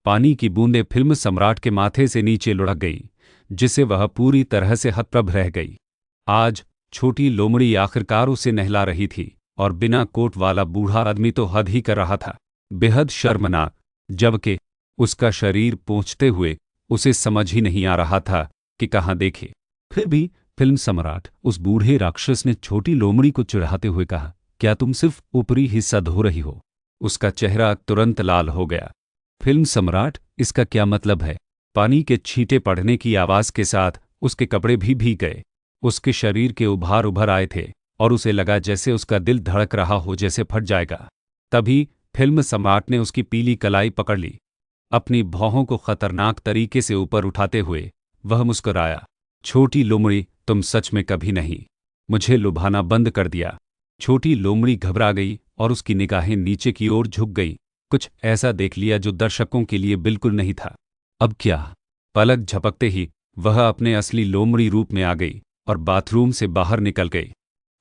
पानी की बूंदें फिल्म सम्राट के माथे से नीचे लुढ़क गई, जिससे वह पूरी तरह से हतप्रभ रह गई। आज छोटी लोमड़ी आखिरकार उसे नहला रही थी, और बिना कोट वाला बूढ़ा आदमी तो हद ही कर रहा था, बेहद शर्मनाक। जबकि उसका शरीर पोंछते हुए उसे समझ ही नहीं आ रहा था कि कहाँ देखे। फिर भी फिल्म सम्राट, उस बूढ़े राक्षस ने छोटी लोमड़ी को चिढ़ाते हुए कहा, क्या तुम सिर्फ ऊपरी हिस्सा धो रही हो? उसका चेहरा तुरंत लाल हो गया। फिल्म सम्राट, इसका क्या मतलब है? पानी के छींटे पड़ने की आवाज़ के साथ उसके कपड़े भी भीग गए। उसके शरीर के उभार उभर आए थे और उसे लगा जैसे उसका दिल धड़क रहा हो, जैसे फट जाएगा। तभी फिल्म सम्राट ने उसकी पीली कलाई पकड़ ली। अपनी भौहों को खतरनाक तरीके से ऊपर उठाते हुए वह मुस्कुराया, छोटी लोमड़ी, तुम सच में कभी नहीं मुझे लुभाना बंद कर दिया। छोटी लोमड़ी घबरा गई और उसकी निगाहें नीचे की ओर झुक गई। कुछ ऐसा देख लिया जो दर्शकों के लिए बिल्कुल नहीं था। अब क्या? पलक झपकते ही वह अपने असली लोमड़ी रूप में आ गई और बाथरूम से बाहर निकल गई।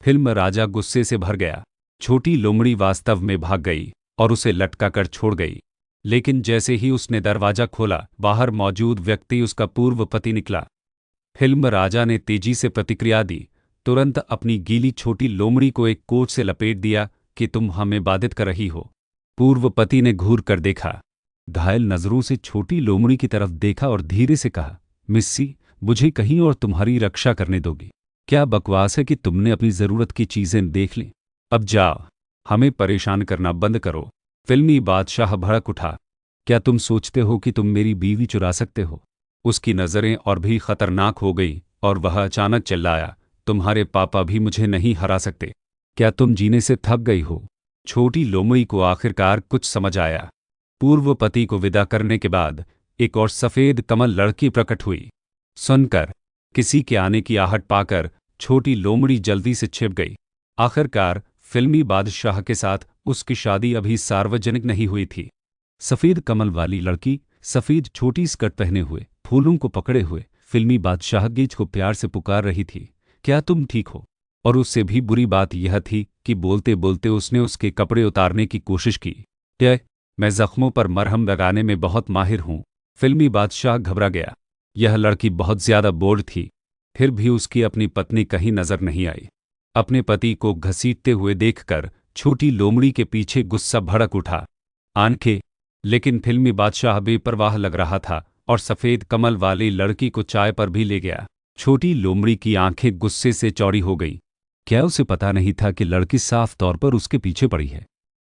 फिल्म राजा गुस्से से भर गया। छोटी लोमड़ी वास्तव में भाग गई और उसे लटका कर छोड़ गई। लेकिन जैसे ही उसने दरवाजा खोला, बाहर मौजूद व्यक्ति उसका पूर्व पति निकला। फिल्म राजा ने तेजी से प्रतिक्रिया दी, तुरंत अपनी गीली छोटी लोमड़ी को एक कोट से लपेट दिया कि तुम हमें बाधित कर रही हो। पूर्व पति ने घूर कर देखा, घायल नजरों से छोटी लोमड़ी की तरफ देखा और धीरे से कहा, मिस्सी, मुझे कहीं और तुम्हारी रक्षा करने दोगी? क्या बकवास है कि तुमने अपनी जरूरत की चीजें देख लीं? अब जाओ, हमें परेशान करना बंद करो। फिल्मी बादशाह भड़क उठा, क्या तुम सोचते हो कि तुम मेरी बीवी चुरा सकते हो? उसकी नज़रें और भी खतरनाक हो गई और वह अचानक चिल्लाया, तुम्हारे पापा भी मुझे नहीं हरा सकते। क्या तुम जीने से थक गई हो? छोटी लोमड़ी को आखिरकार कुछ समझ आया। पूर्व पति को विदा करने के बाद एक और सफ़ेद कमल लड़की प्रकट हुई। सुनकर किसी के आने की आहट पाकर छोटी लोमड़ी जल्दी से छिप गई। आखिरकार फिल्मी बादशाह के साथ उसकी शादी अभी सार्वजनिक नहीं हुई थी। सफ़ेद कमल वाली लड़की सफ़ेद छोटी स्कर्ट पहने हुए, फूलों को पकड़े हुए फिल्मी बादशाह गेज को प्यार से पुकार रही थी, क्या तुम ठीक हो? और उससे भी बुरी बात यह थी कि बोलते बोलते उसने उसके कपड़े उतारने की कोशिश की। मैं ज़ख्मों पर मरहम लगाने में बहुत माहिर हूँ। फिल्मी बादशाह घबरा गया। यह लड़की बहुत ज्यादा बोर्ड थी, फिर भी उसकी अपनी पत्नी कहीं नजर नहीं आई। अपने पति को घसीटते हुए देखकर छोटी लोमड़ी के पीछे गुस्सा भड़क उठा। आंखें, लेकिन फिल्मी बादशाह बेपरवाह लग रहा था और सफेद कमल वाली लड़की को चाय पर भी ले गया। छोटी लोमड़ी की आंखें गुस्से से चौड़ी हो गई। क्या उसे पता नहीं था कि लड़की साफ तौर पर उसके पीछे पड़ी है?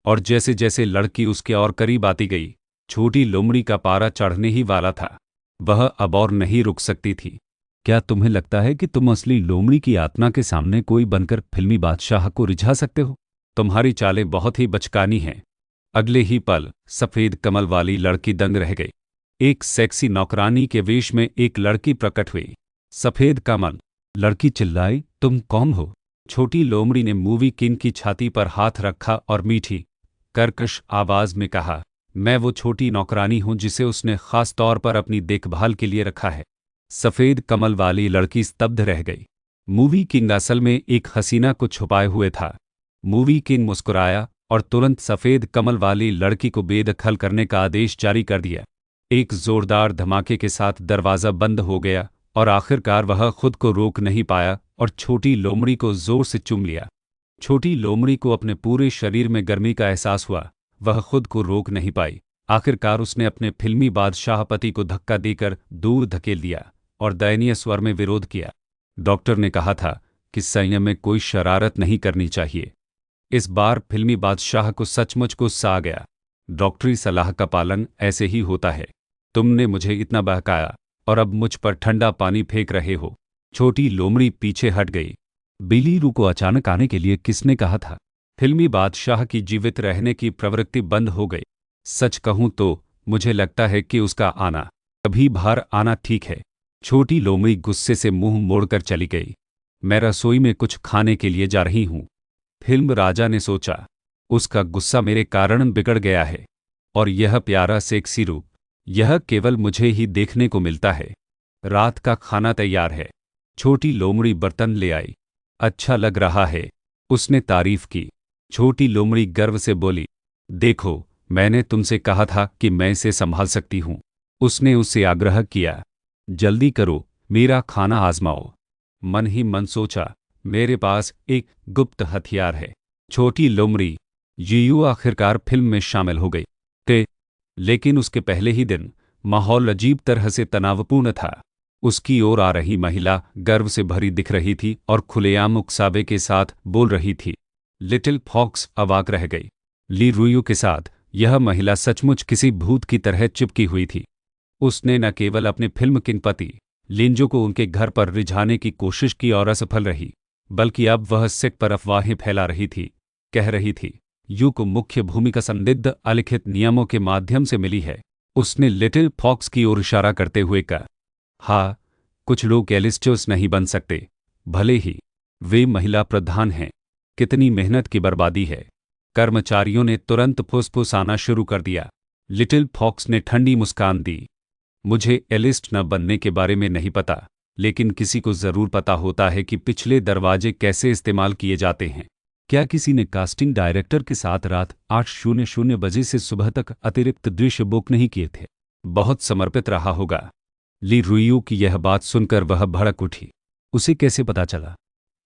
और जैसे जैसे लड़की उसके और करीब आती गई, छोटी लोमड़ी का पारा चढ़ने ही वाला था। वह अब और नहीं रुक सकती थी। क्या तुम्हें लगता है कि तुम असली लोमड़ी की आत्मा के सामने कोई बनकर फिल्मी बादशाह को रिझा सकते हो? तुम्हारी चालें बहुत ही बचकानी हैं। अगले ही पल सफेद कमल वाली लड़की दंग रह गई। एक सेक्सी नौकरानी के वेश में एक लड़की प्रकट हुई। सफेद कमल, लड़की चिल्लाई, तुम कौन हो? छोटी लोमड़ी ने मूवी किंग की छाती पर हाथ रखा और मीठी कर्कश आवाज में कहा, मैं वो छोटी नौकरानी हूं जिसे उसने खास तौर पर अपनी देखभाल के लिए रखा है। सफेद कमल वाली लड़की स्तब्ध रह गई। मूवी किंग असल में एक हसीना को छुपाए हुए था। मूवी किंग मुस्कुराया और तुरंत सफेद कमल वाली लड़की को बेदखल करने का आदेश जारी कर दिया। एक जोरदार धमाके के साथ दरवाज़ा बंद हो गया और आखिरकार वह खुद को रोक नहीं पाया और छोटी लोमड़ी को जोर से चूम लिया। छोटी लोमड़ी को अपने पूरे शरीर में गर्मी का एहसास हुआ। वह खुद को रोक नहीं पाई। आखिरकार उसने अपने फिल्मी बादशाह पति को धक्का देकर दूर धकेल दिया और दयनीय स्वर में विरोध किया। डॉक्टर ने कहा था कि संयम में कोई शरारत नहीं करनी चाहिए। इस बार फिल्मी बादशाह को सचमुच गुस्सा आ गया। डॉक्टरी सलाह का पालन ऐसे ही होता है। तुमने मुझे इतना बहकाया और अब मुझ पर ठंडा पानी फेंक रहे हो। छोटी लोमड़ी पीछे हट गई। बिलीरू को अचानक आने के लिए किसने कहा था? फिल्मी बादशाह की जीवित रहने की प्रवृत्ति बंद हो गई। सच कहूं तो मुझे लगता है कि उसका आना, कभी बाहर आना ठीक है। छोटी लोमड़ी गुस्से से मुंह मोड़कर चली गई। मैं रसोई में कुछ खाने के लिए जा रही हूं। फिल्म राजा ने सोचा, उसका गुस्सा मेरे कारण बिगड़ गया है और यह प्यारा सेक्सी रूप, यह केवल मुझे ही देखने को मिलता है। रात का खाना तैयार है। छोटी लोमड़ी बर्तन ले आई। अच्छा लग रहा है, उसने तारीफ की। छोटी लोमड़ी गर्व से बोली, देखो, मैंने तुमसे कहा था कि मैं इसे संभाल सकती हूं। उसने उससे आग्रह किया, जल्दी करो, मेरा खाना आजमाओ। मन ही मन सोचा, मेरे पास एक गुप्त हथियार है। छोटी लोमड़ी यू आखिरकार फिल्म में शामिल हो गई। लेकिन उसके पहले ही दिन माहौल अजीब तरह से तनावपूर्ण था। उसकी ओर आ रही महिला गर्व से भरी दिख रही थी और खुलेआम उकसावे के साथ बोल रही थी। लिटिल फॉक्स अवाक रह गई। ली रुयू के साथ यह महिला सचमुच किसी भूत की तरह चिपकी हुई थी। उसने न केवल अपने फिल्म किंग पति लिंजो को उनके घर पर रिझाने की कोशिश की और असफल रही, बल्कि अब वह सेट पर अफवाहें फैला रही थी। कह रही थी, यू को मुख्य भूमिका संदिग्ध अलिखित नियमों के माध्यम से मिली है। उसने लिटिल फॉक्स की ओर इशारा करते हुए कहा, हाँ, कुछ लोग एलिस्टर्स नहीं बन सकते, भले ही वे महिला प्रधान हैं। कितनी मेहनत की बर्बादी है। कर्मचारियों ने तुरंत फुसफुसाना शुरू कर दिया। लिटिल फॉक्स ने ठंडी मुस्कान दी, मुझे एलिस्ट न बनने के बारे में नहीं पता, लेकिन किसी को जरूर पता होता है कि पिछले दरवाजे कैसे इस्तेमाल किए जाते हैं। क्या किसी ने कास्टिंग डायरेक्टर के साथ रात 8:00 बजे से सुबह तक अतिरिक्त दृश्य बुक नहीं किए थे? बहुत समर्पित रहा होगा। ली रुयू की यह बात सुनकर वह भड़क उठी। उसे कैसे पता चला?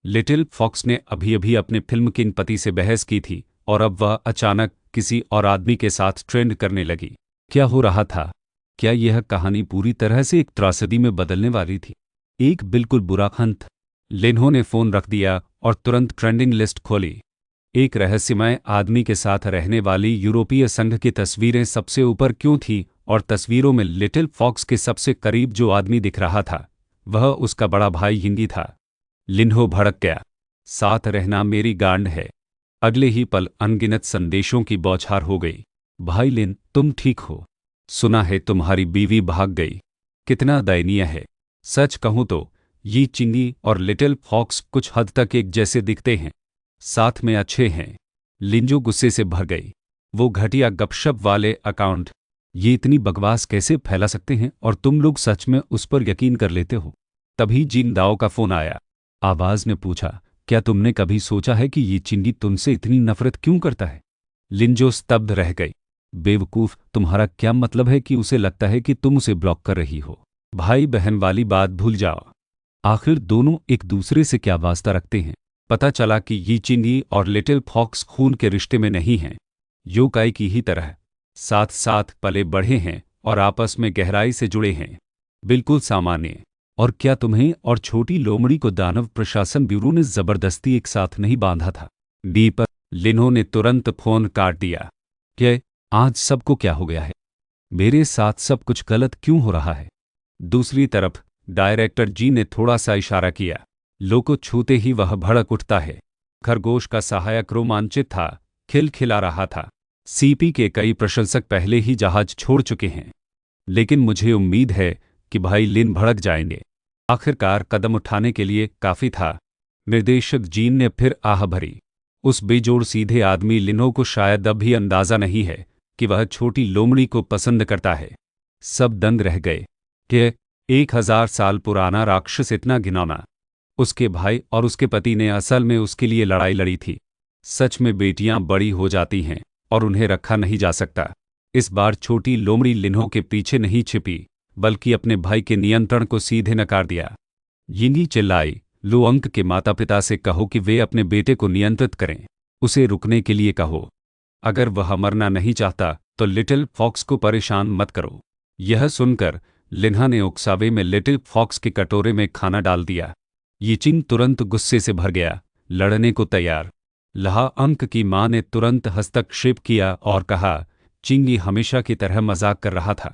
लिटिल फॉक्स ने अभी अभी अपने फिल्म किंग पति से बहस की थी और अब वह अचानक किसी और आदमी के साथ ट्रेंड करने लगी। क्या हो रहा था? क्या यह कहानी पूरी तरह से एक त्रासदी में बदलने वाली थी? एक बिल्कुल बुरा अंत। लिन्हो ने फोन रख दिया और तुरंत ट्रेंडिंग लिस्ट खोली। एक रहस्यमय आदमी के साथ रहने वाली यूरोपीय संघ की तस्वीरें सबसे ऊपर क्यों थी और तस्वीरों में लिटिल फॉक्स के सबसे करीब जो आदमी दिख रहा था वह उसका बड़ा भाई हिंदी था। लिन्हो भड़क गया, साथ रहना मेरी गांड है। अगले ही पल अनगिनत संदेशों की बौछार हो गई। भाई लिन, तुम ठीक हो? सुना है तुम्हारी बीवी भाग गई। कितना दयनीय है। सच कहूं तो ये चिंगी और लिटिल फॉक्स कुछ हद तक एक जैसे दिखते हैं, साथ में अच्छे हैं। लिंजो गुस्से से भर गई। वो घटिया गपशप वाले अकाउंट ये इतनी बकवास कैसे फैला सकते हैं और तुम लोग सच में उस पर यकीन कर लेते हो? तभी जिन दाओ का फोन आया। आवाज ने पूछा, क्या तुमने कभी सोचा है कि ये चिंगी तुमसे इतनी नफरत क्यों करता है? लिंजो स्तब्ध रह गई। बेवकूफ, तुम्हारा क्या मतलब है कि उसे लगता है कि तुम उसे ब्लॉक कर रही हो? भाई बहन वाली बात भूल जाओ। आखिर दोनों एक दूसरे से क्या वास्ता रखते हैं? पता चला कि ये चिंगी और लिटिल फॉक्स खून के रिश्ते में नहीं हैं, योकाई की ही तरह साथ साथ पले बढ़े हैं और आपस में गहराई से जुड़े हैं, बिल्कुल सामान्य। और क्या तुम्हें और छोटी लोमड़ी को दानव प्रशासन ब्यूरो ने जबरदस्ती एक साथ नहीं बांधा था? पर लिनो ने तुरंत फोन काट दिया। क्या आज सबको क्या हो गया है? मेरे साथ सब कुछ गलत क्यों हो रहा है? दूसरी तरफ डायरेक्टर जी ने थोड़ा सा इशारा किया। लो को छूते ही वह भड़क उठता है। खरगोश का सहायक रोमांचित था, खिलखिला रहा था। सीपी के कई प्रशंसक पहले ही जहाज छोड़ चुके हैं, लेकिन मुझे उम्मीद है कि भाई लिन भड़क जाएंगे। आखिरकार कदम उठाने के लिए काफी था। निर्देशक जीन ने फिर आह भरी। उस बेजोड़ सीधे आदमी लिनो को शायद अब भी अंदाजा नहीं है कि वह छोटी लोमड़ी को पसंद करता है। सब दंग रह गए कि 1000 साल पुराना राक्षस इतना घिनौना। उसके भाई और उसके पति ने असल में उसके लिए लड़ाई लड़ी थी। सच में बेटियां बड़ी हो जाती हैं और उन्हें रखा नहीं जा सकता। इस बार छोटी लोमड़ी लिन्हो के पीछे नहीं छिपी, बल्कि अपने भाई के नियंत्रण को सीधे नकार दिया। यिंगी चिल्लाई, लो अंक के माता पिता से कहो कि वे अपने बेटे को नियंत्रित करें, उसे रुकने के लिए कहो। अगर वह मरना नहीं चाहता तो लिटिल फॉक्स को परेशान मत करो। यह सुनकर लिन्हा ने उकसावे में लिटिल फॉक्स के कटोरे में खाना डाल दिया। यिचिंग तुरंत गुस्से से भर गया, लड़ने को तैयार। लहा अंक की मां ने तुरंत हस्तक्षेप किया और कहा, चिंगी हमेशा की तरह मजाक कर रहा था।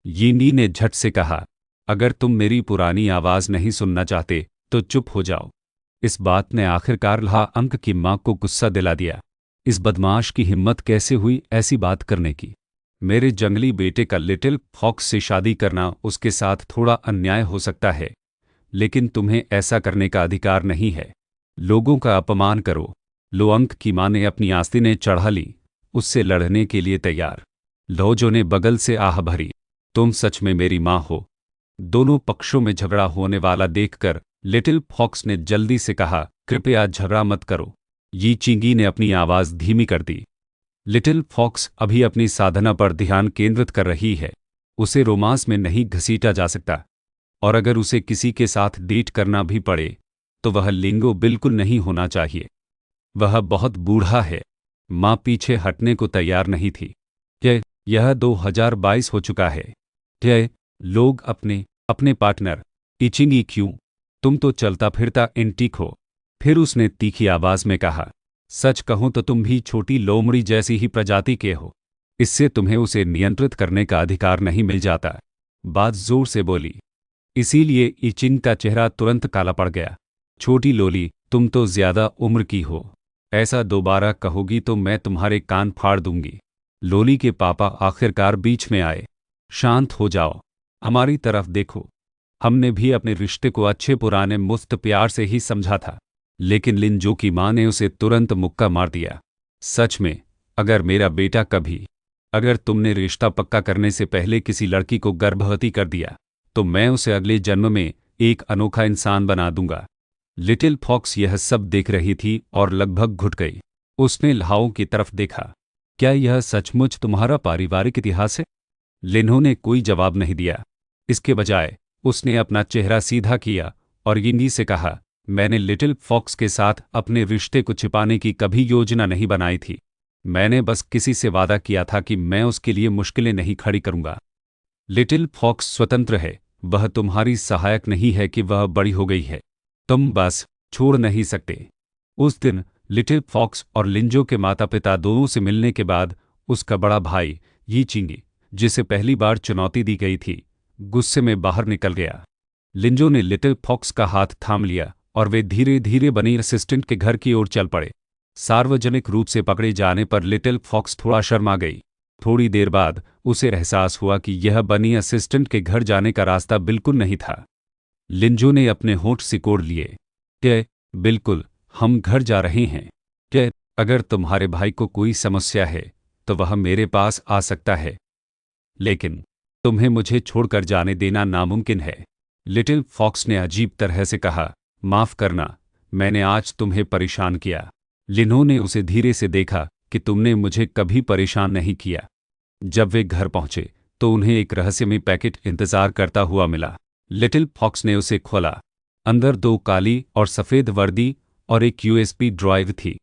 यिंगी ने झट से कहा, अगर तुम मेरी पुरानी आवाज नहीं सुनना चाहते तो चुप हो जाओ। इस बात ने आखिरकार लहा अंक की मां को गुस्सा दिला दिया। इस बदमाश की हिम्मत कैसे हुई ऐसी बात करने की? मेरे जंगली बेटे का लिटिल फॉक्स से शादी करना उसके साथ थोड़ा अन्याय हो सकता है, लेकिन तुम्हें ऐसा करने का अधिकार नहीं है। लोगों का अपमान करो। लो अंक की मां ने अपनी आस्तीनें चढ़ा ली, उससे लड़ने के लिए तैयार। लोजो ने बगल से आह भरी, तुम सच में मेरी मां हो। दोनों पक्षों में झगड़ा होने वाला देखकर लिटिल फॉक्स ने जल्दी से कहा, कृपया झगड़ा मत करो। यी चिंगी ने अपनी आवाज धीमी कर दी। लिटिल फॉक्स अभी अपनी साधना पर ध्यान केंद्रित कर रही है, उसे रोमांस में नहीं घसीटा जा सकता। और अगर उसे किसी के साथ डेट करना भी पड़े तो वह लिंगो बिल्कुल नहीं होना चाहिए। वह बहुत बूढ़ा है। मां पीछे हटने को तैयार नहीं थी। क्या यह 2022 हो चुका है? क्या लोग अपने अपने पार्टनर इचिंगी क्यों? तुम तो चलता फिरता एंटीक हो। फिर उसने तीखी आवाज में कहा, सच कहूं तो तुम भी छोटी लोमड़ी जैसी ही प्रजाति के हो। इससे तुम्हें उसे नियंत्रित करने का अधिकार नहीं मिल जाता। बात जोर से बोली, इसीलिए इचिंग का चेहरा तुरंत काला पड़ गया। छोटी लोली, तुम तो ज्यादा उम्र की हो। ऐसा दोबारा कहोगी तो मैं तुम्हारे कान फाड़ दूंगी। लोली के पापा आखिरकार बीच में आए। शांत हो जाओ, हमारी तरफ देखो। हमने भी अपने रिश्ते को अच्छे पुराने मुफ्त प्यार से ही समझा था, लेकिन लिंजो की मां ने उसे तुरंत मुक्का मार दिया। सच में, अगर मेरा बेटा कभी, अगर तुमने रिश्ता पक्का करने से पहले किसी लड़की को गर्भवती कर दिया तो मैं उसे अगले जन्म में एक अनोखा इंसान बना दूंगा। लिटिल फॉक्स यह सब देख रही थी और लगभग घुट गई। उसने लहाओ की तरफ देखा। क्या यह सचमुच तुम्हारा पारिवारिक इतिहास है? लिन्हो ने कोई जवाब नहीं दिया। इसके बजाय उसने अपना चेहरा सीधा किया और यिंगी से कहा, मैंने लिटिल फॉक्स के साथ अपने रिश्ते को छिपाने की कभी योजना नहीं बनाई थी। मैंने बस किसी से वादा किया था कि मैं उसके लिए मुश्किलें नहीं खड़ी करूंगा। लिटिल फॉक्स स्वतंत्र है, वह तुम्हारी सहायक नहीं है कि वह बड़ी हो गई है। तुम बस छोड़ नहीं सकते। उस दिन लिटिल फॉक्स और लिंजो के माता पिता दोनों से मिलने के बाद उसका बड़ा भाई यी चिंगी, जिसे पहली बार चुनौती दी गई थी, गुस्से में बाहर निकल गया। लिंजो ने लिटिल फॉक्स का हाथ थाम लिया और वे धीरे धीरे बनी असिस्टेंट के घर की ओर चल पड़े। सार्वजनिक रूप से पकड़े जाने पर लिटिल फॉक्स थोड़ा शर्मा गई। थोड़ी देर बाद उसे एहसास हुआ कि यह बनी असिस्टेंट के घर जाने का रास्ता बिल्कुल नहीं था। लिंजो ने अपने होंठ सिकोड़ लिए। क्या बिल्कुल, हम घर जा रहे हैं। क्या अगर तुम्हारे भाई को कोई समस्या है तो वह मेरे पास आ सकता है, लेकिन तुम्हें मुझे छोड़कर जाने देना नामुमकिन है। लिटिल फॉक्स ने अजीब तरह से कहा, माफ करना, मैंने आज तुम्हें परेशान किया। लिन्हो ने उसे धीरे से देखा कि तुमने मुझे कभी परेशान नहीं किया। जब वे घर पहुंचे तो उन्हें एक रहस्यमय पैकेट इंतजार करता हुआ मिला। लिटिल फॉक्स ने उसे खोला। अंदर 2 काली और सफ़ेद वर्दी और एक यूएसबी ड्राइव थी।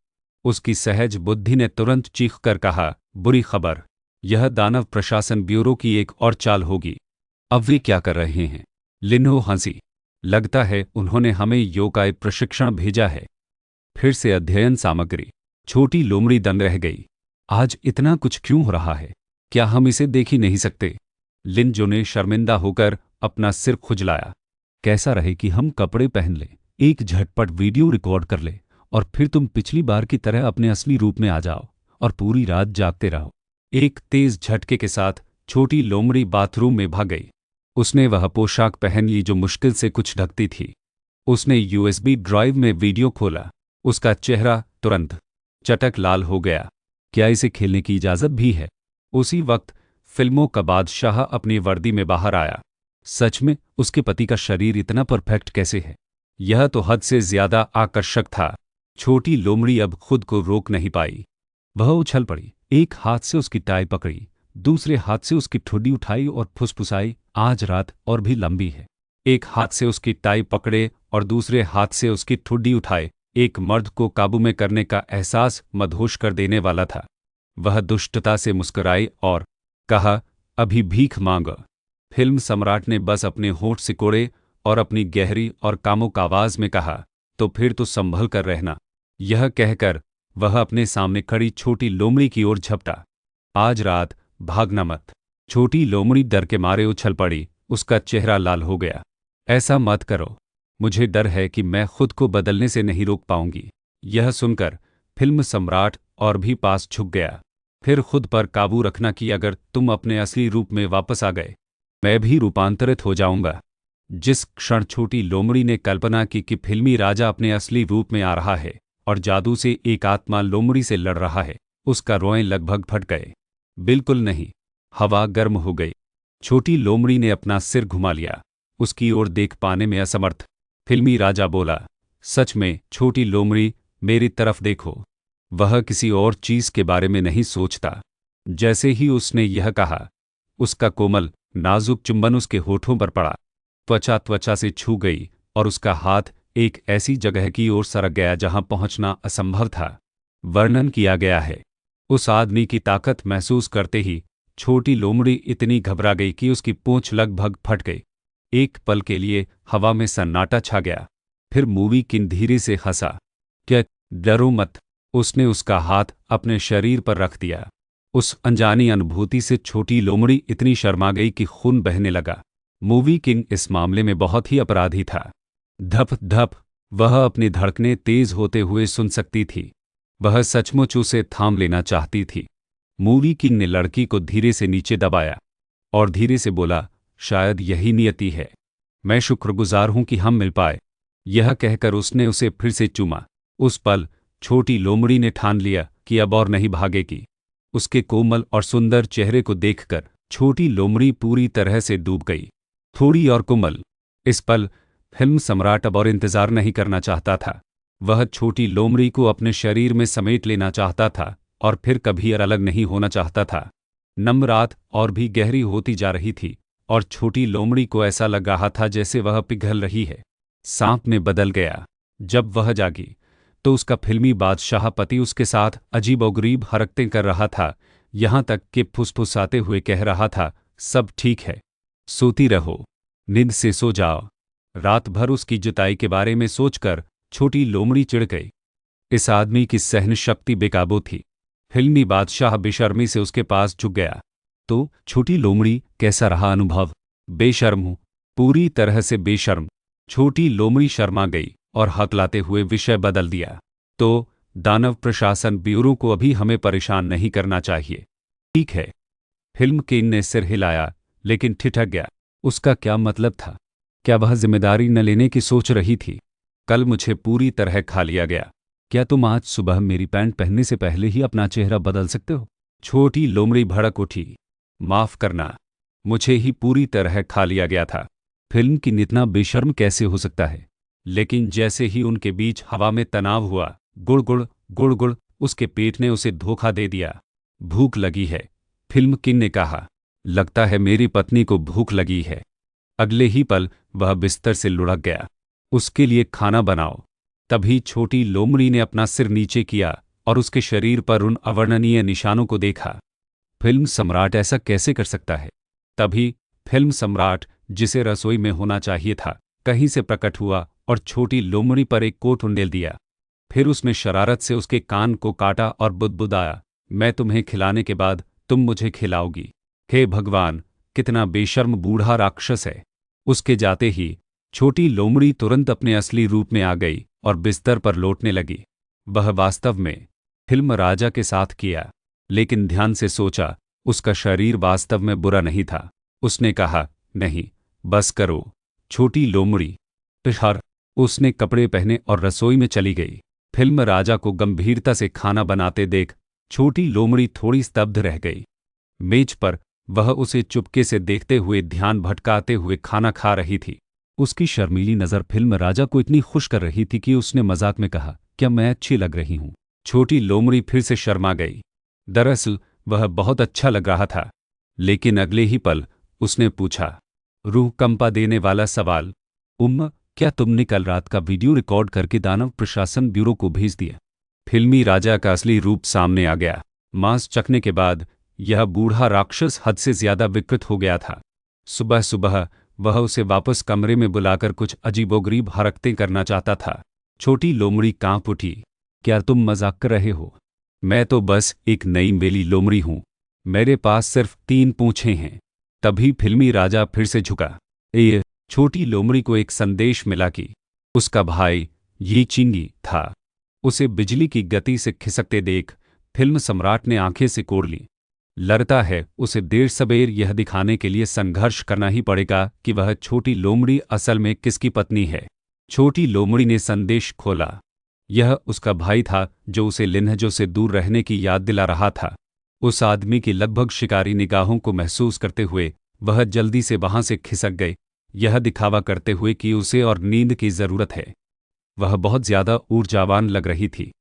उसकी सहज बुद्धि ने तुरंत चीख कर कहा, बुरी खबर, यह दानव प्रशासन ब्यूरो की एक और चाल होगी। अब वे क्या कर रहे हैं? लिनो हंसी। लगता है उन्होंने हमें योगाय प्रशिक्षण भेजा है। फिर से अध्ययन सामग्री। छोटी लोमड़ी दंग रह गई। आज इतना कुछ क्यों हो रहा है? क्या हम इसे देख ही नहीं सकते? लिनजो ने शर्मिंदा होकर अपना सिर खुजलाया। कैसा रहे कि हम कपड़े पहन लें, एक झटपट वीडियो रिकॉर्ड कर ले और फिर तुम पिछली बार की तरह अपने असली रूप में आ जाओ और पूरी रात जागते रहो। एक तेज झटके के साथ छोटी लोमड़ी बाथरूम में भाग गई। उसने वह पोशाक पहन ली जो मुश्किल से कुछ ढकती थी। उसने यूएसबी ड्राइव में वीडियो खोला। उसका चेहरा तुरंत चटक लाल हो गया। क्या इसे खेलने की इजाज़त भी है? उसी वक्त फिल्मों का बादशाह अपनी वर्दी में बाहर आया। सच में उसके पति का शरीर इतना परफेक्ट कैसे है? यह तो हद से ज्यादा आकर्षक था। छोटी लोमड़ी अब खुद को रोक नहीं पाई। वह उछल पड़ी। एक हाथ से उसकी टाई पकड़ी, दूसरे हाथ से उसकी ठुड्डी उठाई और फुसफुसाई, आज रात और भी लंबी है। एक हाथ से उसकी टाई पकड़े और दूसरे हाथ से उसकी ठुड्डी उठाए। एक मर्द को काबू में करने का एहसास मदहोश कर देने वाला था। वह दुष्टता से मुस्कुराई और कहा, अभी भीख मांग। फिल्म सम्राट ने बस अपने होंठ सिकोड़े और अपनी गहरी और कामुक आवाज में कहा, तो फिर तो संभल कर रहना। यह कहकर वह अपने सामने खड़ी छोटी लोमड़ी की ओर झपटा। आज रात भागना मत। छोटी लोमड़ी डर के मारे उछल पड़ी। उसका चेहरा लाल हो गया। ऐसा मत करो, मुझे डर है कि मैं खुद को बदलने से नहीं रोक पाऊंगी। यह सुनकर फिल्म सम्राट और भी पास झुक गया। फिर खुद पर काबू रखना कि अगर तुम अपने असली रूप में वापस आ गए, मैं भी रूपांतरित हो जाऊंगा। जिस क्षण छोटी लोमड़ी ने कल्पना की कि फिल्मी राजा अपने असली रूप में आ रहा है और जादू से एक आत्मा लोमड़ी से लड़ रहा है, उसका रोएं लगभग फट गए। बिल्कुल नहीं। हवा गर्म हो गई। छोटी लोमड़ी ने अपना सिर घुमा लिया, उसकी ओर देख पाने में असमर्थ। फिल्मी राजा बोला, सच में छोटी लोमड़ी, मेरी तरफ देखो। वह किसी और चीज के बारे में नहीं सोचता। जैसे ही उसने यह कहा, उसका कोमल नाजुक चुंबन उसके होठों पर पड़ा। त्वचा त्वचा से छू गई और उसका हाथ एक ऐसी जगह की ओर सरक गया जहां पहुंचना असंभव था। वर्णन किया गया है। उस आदमी की ताकत महसूस करते ही छोटी लोमड़ी इतनी घबरा गई कि उसकी पूंछ लगभग फट गई। एक पल के लिए हवा में सन्नाटा छा गया। फिर मूवी किंग धीरे से हंसा। क्या, डरो मत। उसने उसका हाथ अपने शरीर पर रख दिया। उस अनजानी अनुभूति से छोटी लोमड़ी इतनी शर्मा गई कि खून बहने लगा। मूवी किंग इस मामले में बहुत ही अपराधी था। धप धप, वह अपनी धड़कनें तेज होते हुए सुन सकती थी। वह सचमुच उसे थाम लेना चाहती थी। मूवी किंग ने लड़की को धीरे से नीचे दबाया और धीरे से बोला, शायद यही नियति है। मैं शुक्रगुजार हूं कि हम मिल पाए। यह कहकर उसने उसे फिर से चूमा। उस पल छोटी लोमड़ी ने ठान लिया कि अब और नहीं भागेगी। उसके कोमल और सुंदर चेहरे को देखकर छोटी लोमड़ी पूरी तरह से डूब गई। थोड़ी और कोमल। इस पल फिल्म सम्राट अब और इंतजार नहीं करना चाहता था। वह छोटी लोमड़ी को अपने शरीर में समेट लेना चाहता था और फिर कभी और अलग नहीं होना चाहता था। नम रात और भी गहरी होती जा रही थी और छोटी लोमड़ी को ऐसा लग रहा था जैसे वह पिघल रही है। सांप में बदल गया। जब वह जागी तो उसका फिल्मी बादशाह पति उसके साथ अजीबोगरीब हरकतें कर रहा था, यहां तक कि फुसफुसाते हुए कह रहा था, सब ठीक है, सोती रहो, नींद से सो जाओ। रात भर उसकी जुताई के बारे में सोचकर छोटी लोमड़ी चिढ़ गई। इस आदमी की सहन शक्ति बेकाबू थी। फिल्मी बादशाह बेशर्मी से उसके पास झुक गया। तो छोटी लोमड़ी, कैसा रहा अनुभव? बेशर्म हूं, पूरी तरह से बेशर्म। छोटी लोमड़ी शर्मा गई और हकलाते हुए विषय बदल दिया। तो दानव प्रशासन ब्यूरो को अभी हमें परेशान नहीं करना चाहिए, ठीक है? फिल्म किंग ने सिर हिलाया लेकिन ठिठक गया। उसका क्या मतलब था? क्या वह जिम्मेदारी न लेने की सोच रही थी? कल मुझे पूरी तरह खा लिया गया। क्या तुम आज सुबह मेरी पैंट पहनने से पहले ही अपना चेहरा बदल सकते हो? छोटी लोमड़ी भड़क उठी। माफ करना, मुझे ही पूरी तरह खा लिया गया था। फिल्म की इतना बेशर्म कैसे हो सकता है? लेकिन जैसे ही उनके बीच हवा में तनाव हुआ, गुड़ गुड़, उसके पेट ने उसे धोखा दे दिया। भूख लगी है, फिल्म किंग ने कहा। लगता है मेरी पत्नी को भूख लगी है। अगले ही पल वह बिस्तर से लुढ़क गया। उसके लिए खाना बनाओ। तभी छोटी लोमड़ी ने अपना सिर नीचे किया और उसके शरीर पर उन अवर्णनीय निशानों को देखा। फिल्म सम्राट ऐसा कैसे कर सकता है? तभी फिल्म सम्राट, जिसे रसोई में होना चाहिए था, कहीं से प्रकट हुआ और छोटी लोमड़ी पर एक कोट उंडेल दिया। फिर उसने शरारत से उसके कान को काटा और बुदबुदाया, मैं तुम्हें खिलाने के बाद तुम मुझे खिलाओगी। हे भगवान, कितना बेशर्म बूढ़ा राक्षस है। उसके जाते ही छोटी लोमड़ी तुरंत अपने असली रूप में आ गई और बिस्तर पर लौटने लगी। वह वास्तव में फिल्म राजा के साथ किया, लेकिन ध्यान से सोचा, उसका शरीर वास्तव में बुरा नहीं था। उसने कहा, नहीं, बस करो छोटी लोमड़ी। पिशार। उसने कपड़े पहने और रसोई में चली गई। फिल्म राजा को गंभीरता से खाना बनाते देख छोटी लोमड़ी थोड़ी स्तब्ध रह गई। मेज पर वह उसे चुपके से देखते हुए ध्यान भटकाते हुए खाना खा रही थी। उसकी शर्मीली नज़र फिल्म राजा को इतनी खुश कर रही थी कि उसने मजाक में कहा, क्या मैं अच्छी लग रही हूं? छोटी लोमड़ी फिर से शर्मा गई। दरअसल वह बहुत अच्छा लग रहा था, लेकिन अगले ही पल उसने पूछा, रूह कंपा देने वाला सवाल, क्या तुमने कल रात का वीडियो रिकॉर्ड करके दानव प्रशासन ब्यूरो को भेज दिया? फिल्मी राजा का असली रूप सामने आ गया। मांस चखने के बाद यह बूढ़ा राक्षस हद से ज्यादा विकृत हो गया था। सुबह सुबह वह उसे वापस कमरे में बुलाकर कुछ अजीबोगरीब हरकतें करना चाहता था। छोटी लोमड़ी कांप उठी, क्या तुम मजाक कर रहे हो? मैं तो बस एक नई बेली लोमड़ी हूं, मेरे पास सिर्फ 3 पूंछें हैं। तभी फिल्मी राजा फिर से झुका। छोटी लोमड़ी को एक संदेश मिला कि उसका भाई ये चिंगी था। उसे बिजली की गति से खिसकते देख फिल्म सम्राट ने आंखें सिकोड़ लीं। लगता है उसे देर सबेर यह दिखाने के लिए संघर्ष करना ही पड़ेगा कि वह छोटी लोमड़ी असल में किसकी पत्नी है। छोटी लोमड़ी ने संदेश खोला। यह उसका भाई था जो उसे लिन्हजो से दूर रहने की याद दिला रहा था। उस आदमी की लगभग शिकारी निगाहों को महसूस करते हुए वह जल्दी से वहां से खिसक गए, यह दिखावा करते हुए कि उसे और नींद की जरूरत है। वह बहुत ज्यादा ऊर्जावान लग रही थी।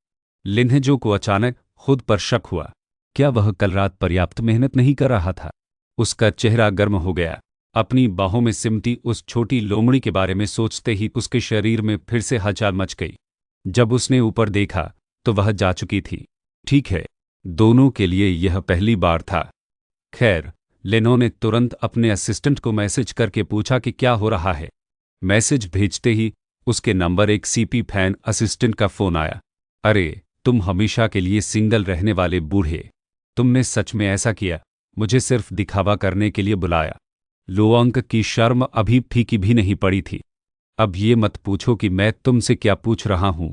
लिन्हजो को अचानक खुद पर शक हुआ। क्या वह कल रात पर्याप्त मेहनत नहीं कर रहा था? उसका चेहरा गर्म हो गया। अपनी बाहों में सिमटी उस छोटी लोमड़ी के बारे में सोचते ही उसके शरीर में फिर से हलचल मच गई। जब उसने ऊपर देखा तो वह जा चुकी थी। ठीक है, दोनों के लिए यह पहली बार था। खैर, लेनो ने तुरंत अपने असिस्टेंट को मैसेज करके पूछा कि क्या हो रहा है। मैसेज भेजते ही उसके नंबर एक सीपी फैन असिस्टेंट का फोन आया। अरे, तुम हमेशा के लिए सिंगल रहने वाले बूढ़े, तुमने सच में ऐसा किया? मुझे सिर्फ दिखावा करने के लिए बुलाया। लोअंक की शर्म अभी फीकी भी नहीं पड़ी थी। अब ये मत पूछो कि मैं तुमसे क्या पूछ रहा हूं।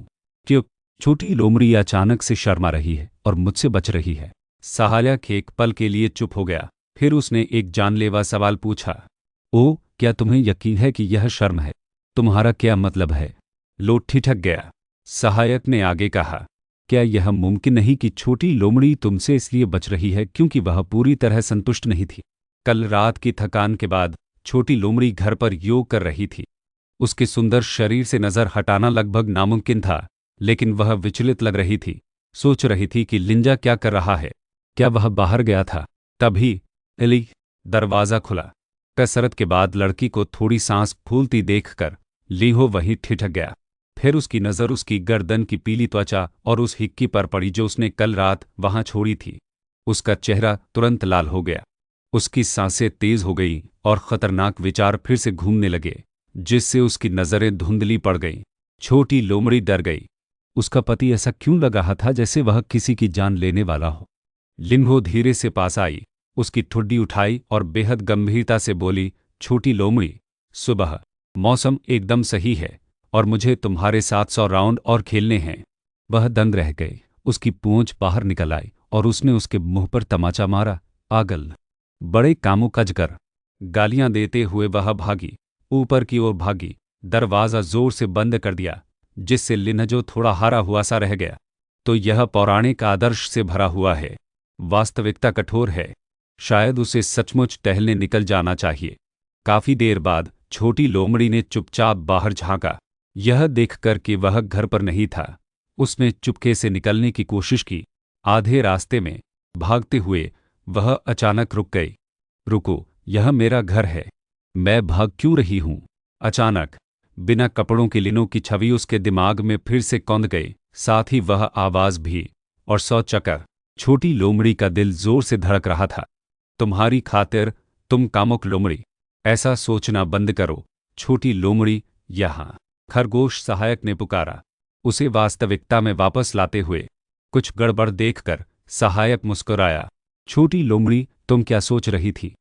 क्यों? छोटी लोमड़ी अचानक से शर्मा रही है और मुझसे बच रही है। सहायक एक पल के लिए चुप हो गया, फिर उसने एक जानलेवा सवाल पूछा, ओ, क्या तुम्हें यकीन है कि यह शर्म है? तुम्हारा क्या मतलब है? लो ठिठक गया। सहायक ने आगे कहा, क्या यह मुमकिन नहीं कि छोटी लोमड़ी तुमसे इसलिए बच रही है क्योंकि वह पूरी तरह संतुष्ट नहीं थी? कल रात की थकान के बाद छोटी लोमड़ी घर पर योग कर रही थी। उसके सुंदर शरीर से नजर हटाना लगभग नामुमकिन था, लेकिन वह विचलित लग रही थी। सोच रही थी कि लिंजा क्या कर रहा है। क्या वह बाहर गया था? तभी दरवाजा खुला। कसरत के बाद लड़की को थोड़ी सांस फूलती देखकर लीहो वहीं ठिठक गया। फिर उसकी नज़र उसकी गर्दन की पीली त्वचा और उस हिक्की पर पड़ी जो उसने कल रात वहां छोड़ी थी। उसका चेहरा तुरंत लाल हो गया। उसकी सांसें तेज हो गईं और खतरनाक विचार फिर से घूमने लगे, जिससे उसकी नज़रें धुंधली पड़ गईं। छोटी लोमड़ी डर गई। उसका पति ऐसा क्यों लग रहा था जैसे वह किसी की जान लेने वाला हो। लिन्हो धीरे से पास आई, उसकी ठुड्डी उठाई और बेहद गंभीरता से बोली, छोटी लोमड़ी, सुबह मौसम एकदम सही है और मुझे तुम्हारे साथ 100 राउंड और खेलने हैं। वह दंग रह गई। उसकी पूंछ बाहर निकल आई और उसने उसके मुंह पर तमाचा मारा। आगल, बड़े कामुक अजगर। गालियां देते हुए वह भागी, ऊपर की ओर भागी। दरवाज़ा जोर से बंद कर दिया, जिससे लिन्हजो थोड़ा हारा हुआ सा रह गया। तो यह पौराणिक आदर्श से भरा हुआ है। वास्तविकता कठोर है। शायद उसे सचमुच टहलने निकल जाना चाहिए। काफी देर बाद छोटी लोमड़ी ने चुपचाप बाहर झांका। यह देखकर कि वह घर पर नहीं था, उसने चुपके से निकलने की कोशिश की। आधे रास्ते में भागते हुए वह अचानक रुक गई। रुको, यह मेरा घर है। मैं भाग क्यों रही हूँ? अचानक बिना कपड़ों की लिनो की छवि उसके दिमाग में फिर से कौंध गई, साथ ही वह आवाज भी। और 100 चक्कर। छोटी लोमड़ी का दिल जोर से धड़क रहा था। तुम्हारी खातिर, तुम कामुक लोमड़ी। ऐसा सोचना बंद करो, छोटी लोमड़ी। यहाँ खरगोश सहायक ने पुकारा, उसे वास्तविकता में वापस लाते हुए। कुछ गड़बड़ देखकर सहायक मुस्कुराया। छोटी लोमड़ी, तुम क्या सोच रही थी?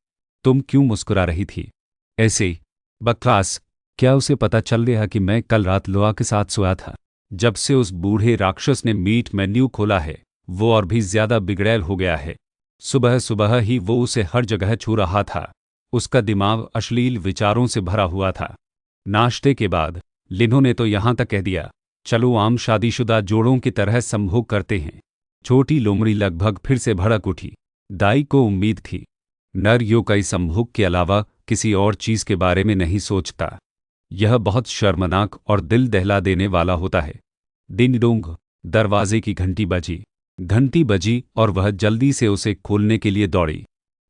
तुम क्यों मुस्कुरा रही थी? ऐसे ही। बकवास। क्या उसे पता चल गया कि मैं कल रात लोआ के साथ सोया था? जब से उस बूढ़े राक्षस ने मीट मेन्यू खोला है, वो और भी ज्यादा बिगड़ैल हो गया है। सुबह सुबह ही वो उसे हर जगह छू रहा था। उसका दिमाग अश्लील विचारों से भरा हुआ था। नाश्ते के बाद लिनो ने तो यहां तक कह दिया, चलो आम शादीशुदा जोड़ों की तरह संभोग करते हैं। छोटी लोमड़ी लगभग फिर से भड़क उठी। दाई को उम्मीद थी नर योकाई संभोग के अलावा किसी और चीज के बारे में नहीं सोचता। यह बहुत शर्मनाक और दिल दहला देने वाला होता है। डिंग डोंग, दरवाजे की घंटी बजी और वह जल्दी से उसे खोलने के लिए दौड़ी।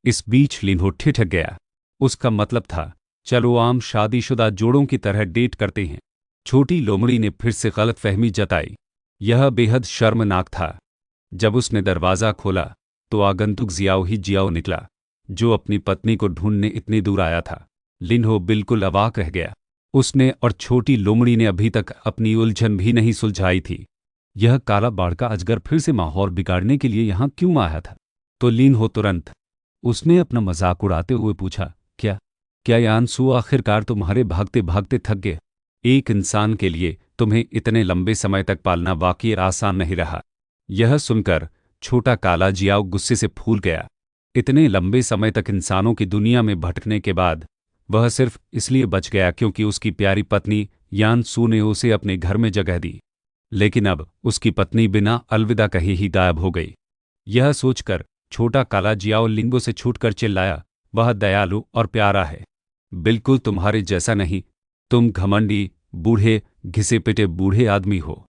इस बीच लिनो ठिठक गया। उसका मतलब था, चलो आम शादीशुदा जोड़ों की तरह डेट करते हैं। छोटी लोमड़ी ने फिर से गलतफहमी जताई। यह बेहद शर्मनाक था। जब उसने दरवाज़ा खोला तो आगंतुक जियाओ ही जियाओ निकला, जो अपनी पत्नी को ढूंढने इतनी दूर आया था। लिन्हो बिल्कुल अवाक रह गया। उसने और छोटी लोमड़ी ने अभी तक अपनी उलझन भी नहीं सुलझाई थी। यह काला बाड़ का अजगर फिर से माहौल बिगाड़ने के लिए यहाँ क्यों आया था? तो लिन्हो तुरंत उसने अपना मजाक उड़ाते हुए पूछा, क्या यानसू आखिरकार तुम्हारे भागते भागते थक गए? एक इंसान के लिए तुम्हें इतने लंबे समय तक पालना वाकई आसान नहीं रहा। यह सुनकर छोटा काला जियाओ गुस्से से फूल गया। इतने लंबे समय तक इंसानों की दुनिया में भटकने के बाद वह सिर्फ इसलिए बच गया क्योंकि उसकी प्यारी पत्नी यानसू ने उसे अपने घर में जगह दी। लेकिन अब उसकी पत्नी बिना अलविदा कहे ही गायब हो गई। यह सोचकर छोटा काला जियाओ लिंगो से छूटकर चिल्लाया, वह दयालु और प्यारा है, बिल्कुल तुम्हारे जैसा नहीं। तुम घमंडी, बूढ़े, घिसे पिटे बूढ़े आदमी हो।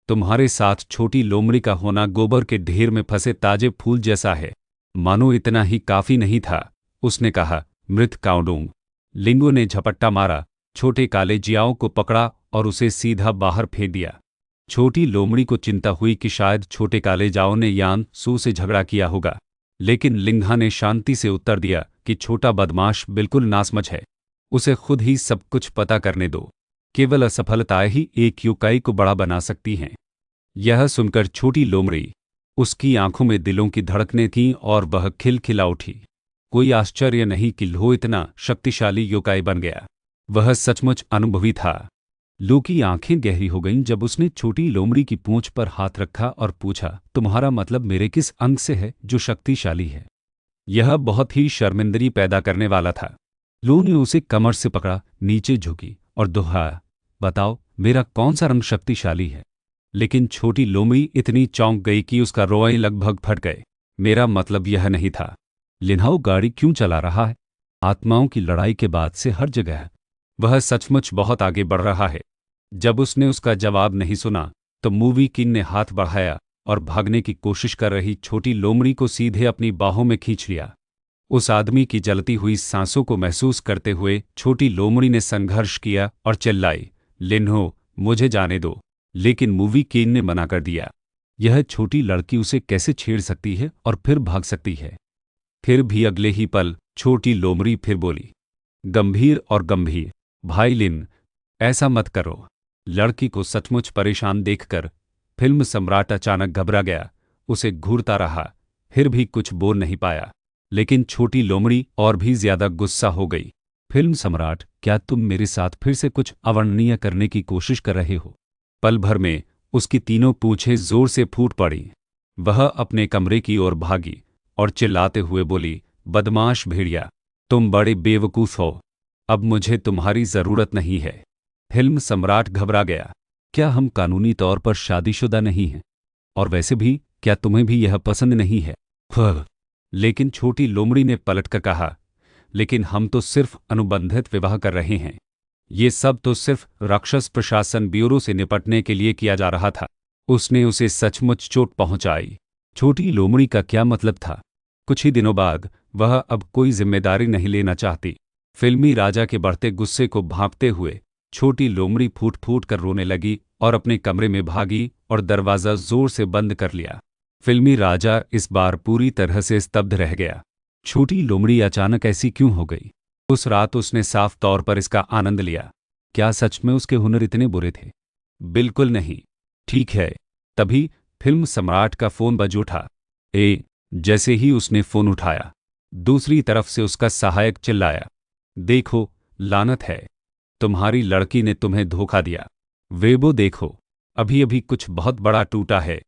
तुम्हारे साथ छोटी लोमड़ी का होना गोबर के ढेर में फंसे ताजे फूल जैसा है। मानो इतना ही काफी नहीं था, उसने कहा, मृत काउडोंग। लिंगो ने झपट्टा मारा, छोटे काले जियाओ को पकड़ा और उसे सीधा बाहर फेंक दिया। छोटी लोमड़ी को चिंता हुई कि शायद छोटे काले जाओ ने यान सू से झगड़ा किया होगा, लेकिन लिंघा ने शांति से उत्तर दिया कि छोटा बदमाश बिल्कुल नासमझ है, उसे खुद ही सब कुछ पता करने दो। केवल असफलताएं ही एक योकाई को बड़ा बना सकती हैं। यह सुनकर छोटी लोमड़ी, उसकी आंखों में दिलों की धड़कनें थीं और वह खिलखिला उठी। कोई आश्चर्य नहीं कि लो इतना शक्तिशाली योकाई बन गया। वह सचमुच अनुभवी था। लो की आंखें गहरी हो गईं जब उसने छोटी लोमड़ी की पूंछ पर हाथ रखा और पूछा, तुम्हारा मतलब मेरे किस अंग से है जो शक्तिशाली है? यह बहुत ही शर्मिंदगी पैदा करने वाला था। लो ने उसे कमर से पकड़ा, नीचे झुकी और दोहराया, बताओ मेरा कौन सा रंग शक्तिशाली है? लेकिन छोटी लोमड़ी इतनी चौंक गई कि उसका रोए लगभग फट गए। मेरा मतलब यह नहीं था। लिन्हाओ गाड़ी क्यों चला रहा है? आत्माओं की लड़ाई के बाद से हर जगह वह सचमुच बहुत आगे बढ़ रहा है। जब उसने उसका जवाब नहीं सुना तो मूवी किंग ने हाथ बढ़ाया और भागने की कोशिश कर रही छोटी लोमड़ी को सीधे अपनी बाहों में खींच लिया। उस आदमी की जलती हुई सांसों को महसूस करते हुए छोटी लोमड़ी ने संघर्ष किया और चिल्लाई, लिन्हो मुझे जाने दो। लेकिन मूवी किंग ने मना कर दिया। यह छोटी लड़की उसे कैसे छेड़ सकती है और फिर भाग सकती है? फिर भी अगले ही पल छोटी लोमड़ी फिर बोली, गंभीर और गंभीर, भाई लिन, ऐसा मत करो। लड़की को सचमुच परेशान देखकर फिल्म सम्राट अचानक घबरा गया। उसे घूरता रहा, फिर भी कुछ बोल नहीं पाया। लेकिन छोटी लोमड़ी और भी ज्यादा गुस्सा हो गई। फिल्म सम्राट, क्या तुम मेरे साथ फिर से कुछ अवर्णनीय करने की कोशिश कर रहे हो? पल भर में उसकी तीनों पूंछें जोर से फूट पड़ी। वह अपने कमरे की ओर भागी और चिल्लाते हुए बोली, बदमाश भेड़िया, तुम बड़े बेवकूफ हो। अब मुझे तुम्हारी जरूरत नहीं है। फिल्म सम्राट घबरा गया। क्या हम कानूनी तौर पर शादीशुदा नहीं हैं? और वैसे भी क्या तुम्हें भी यह पसंद नहीं है? लेकिन छोटी लोमड़ी ने पलटकर कहा, लेकिन हम तो सिर्फ अनुबंधित विवाह कर रहे हैं। ये सब तो सिर्फ राक्षस प्रशासन ब्यूरो से निपटने के लिए किया जा रहा था। उसने उसे सचमुच चोट पहुंचाई। छोटी लोमड़ी का क्या मतलब था? कुछ ही दिनों बाद वह अब कोई जिम्मेदारी नहीं लेना चाहती। फिल्मी राजा के बढ़ते गुस्से को भांपते हुए छोटी लोमड़ी फूट फूट कर रोने लगी और अपने कमरे में भागी और दरवाज़ा जोर से बंद कर लिया। फिल्मी राजा इस बार पूरी तरह से स्तब्ध रह गया। छोटी लोमड़ी अचानक ऐसी क्यों हो गई? उस रात उसने साफ तौर पर इसका आनंद लिया। क्या सच में उसके हुनर इतने बुरे थे? बिल्कुल नहीं। ठीक है, तभी फिल्म सम्राट का फोन बज उठा। जैसे ही उसने फोन उठाया, दूसरी तरफ से उसका सहायक चिल्लाया, देखो, लानत है, तुम्हारी लड़की ने तुम्हें धोखा दिया। वेबो देखो, अभी अभी कुछ बहुत बड़ा टूटा है।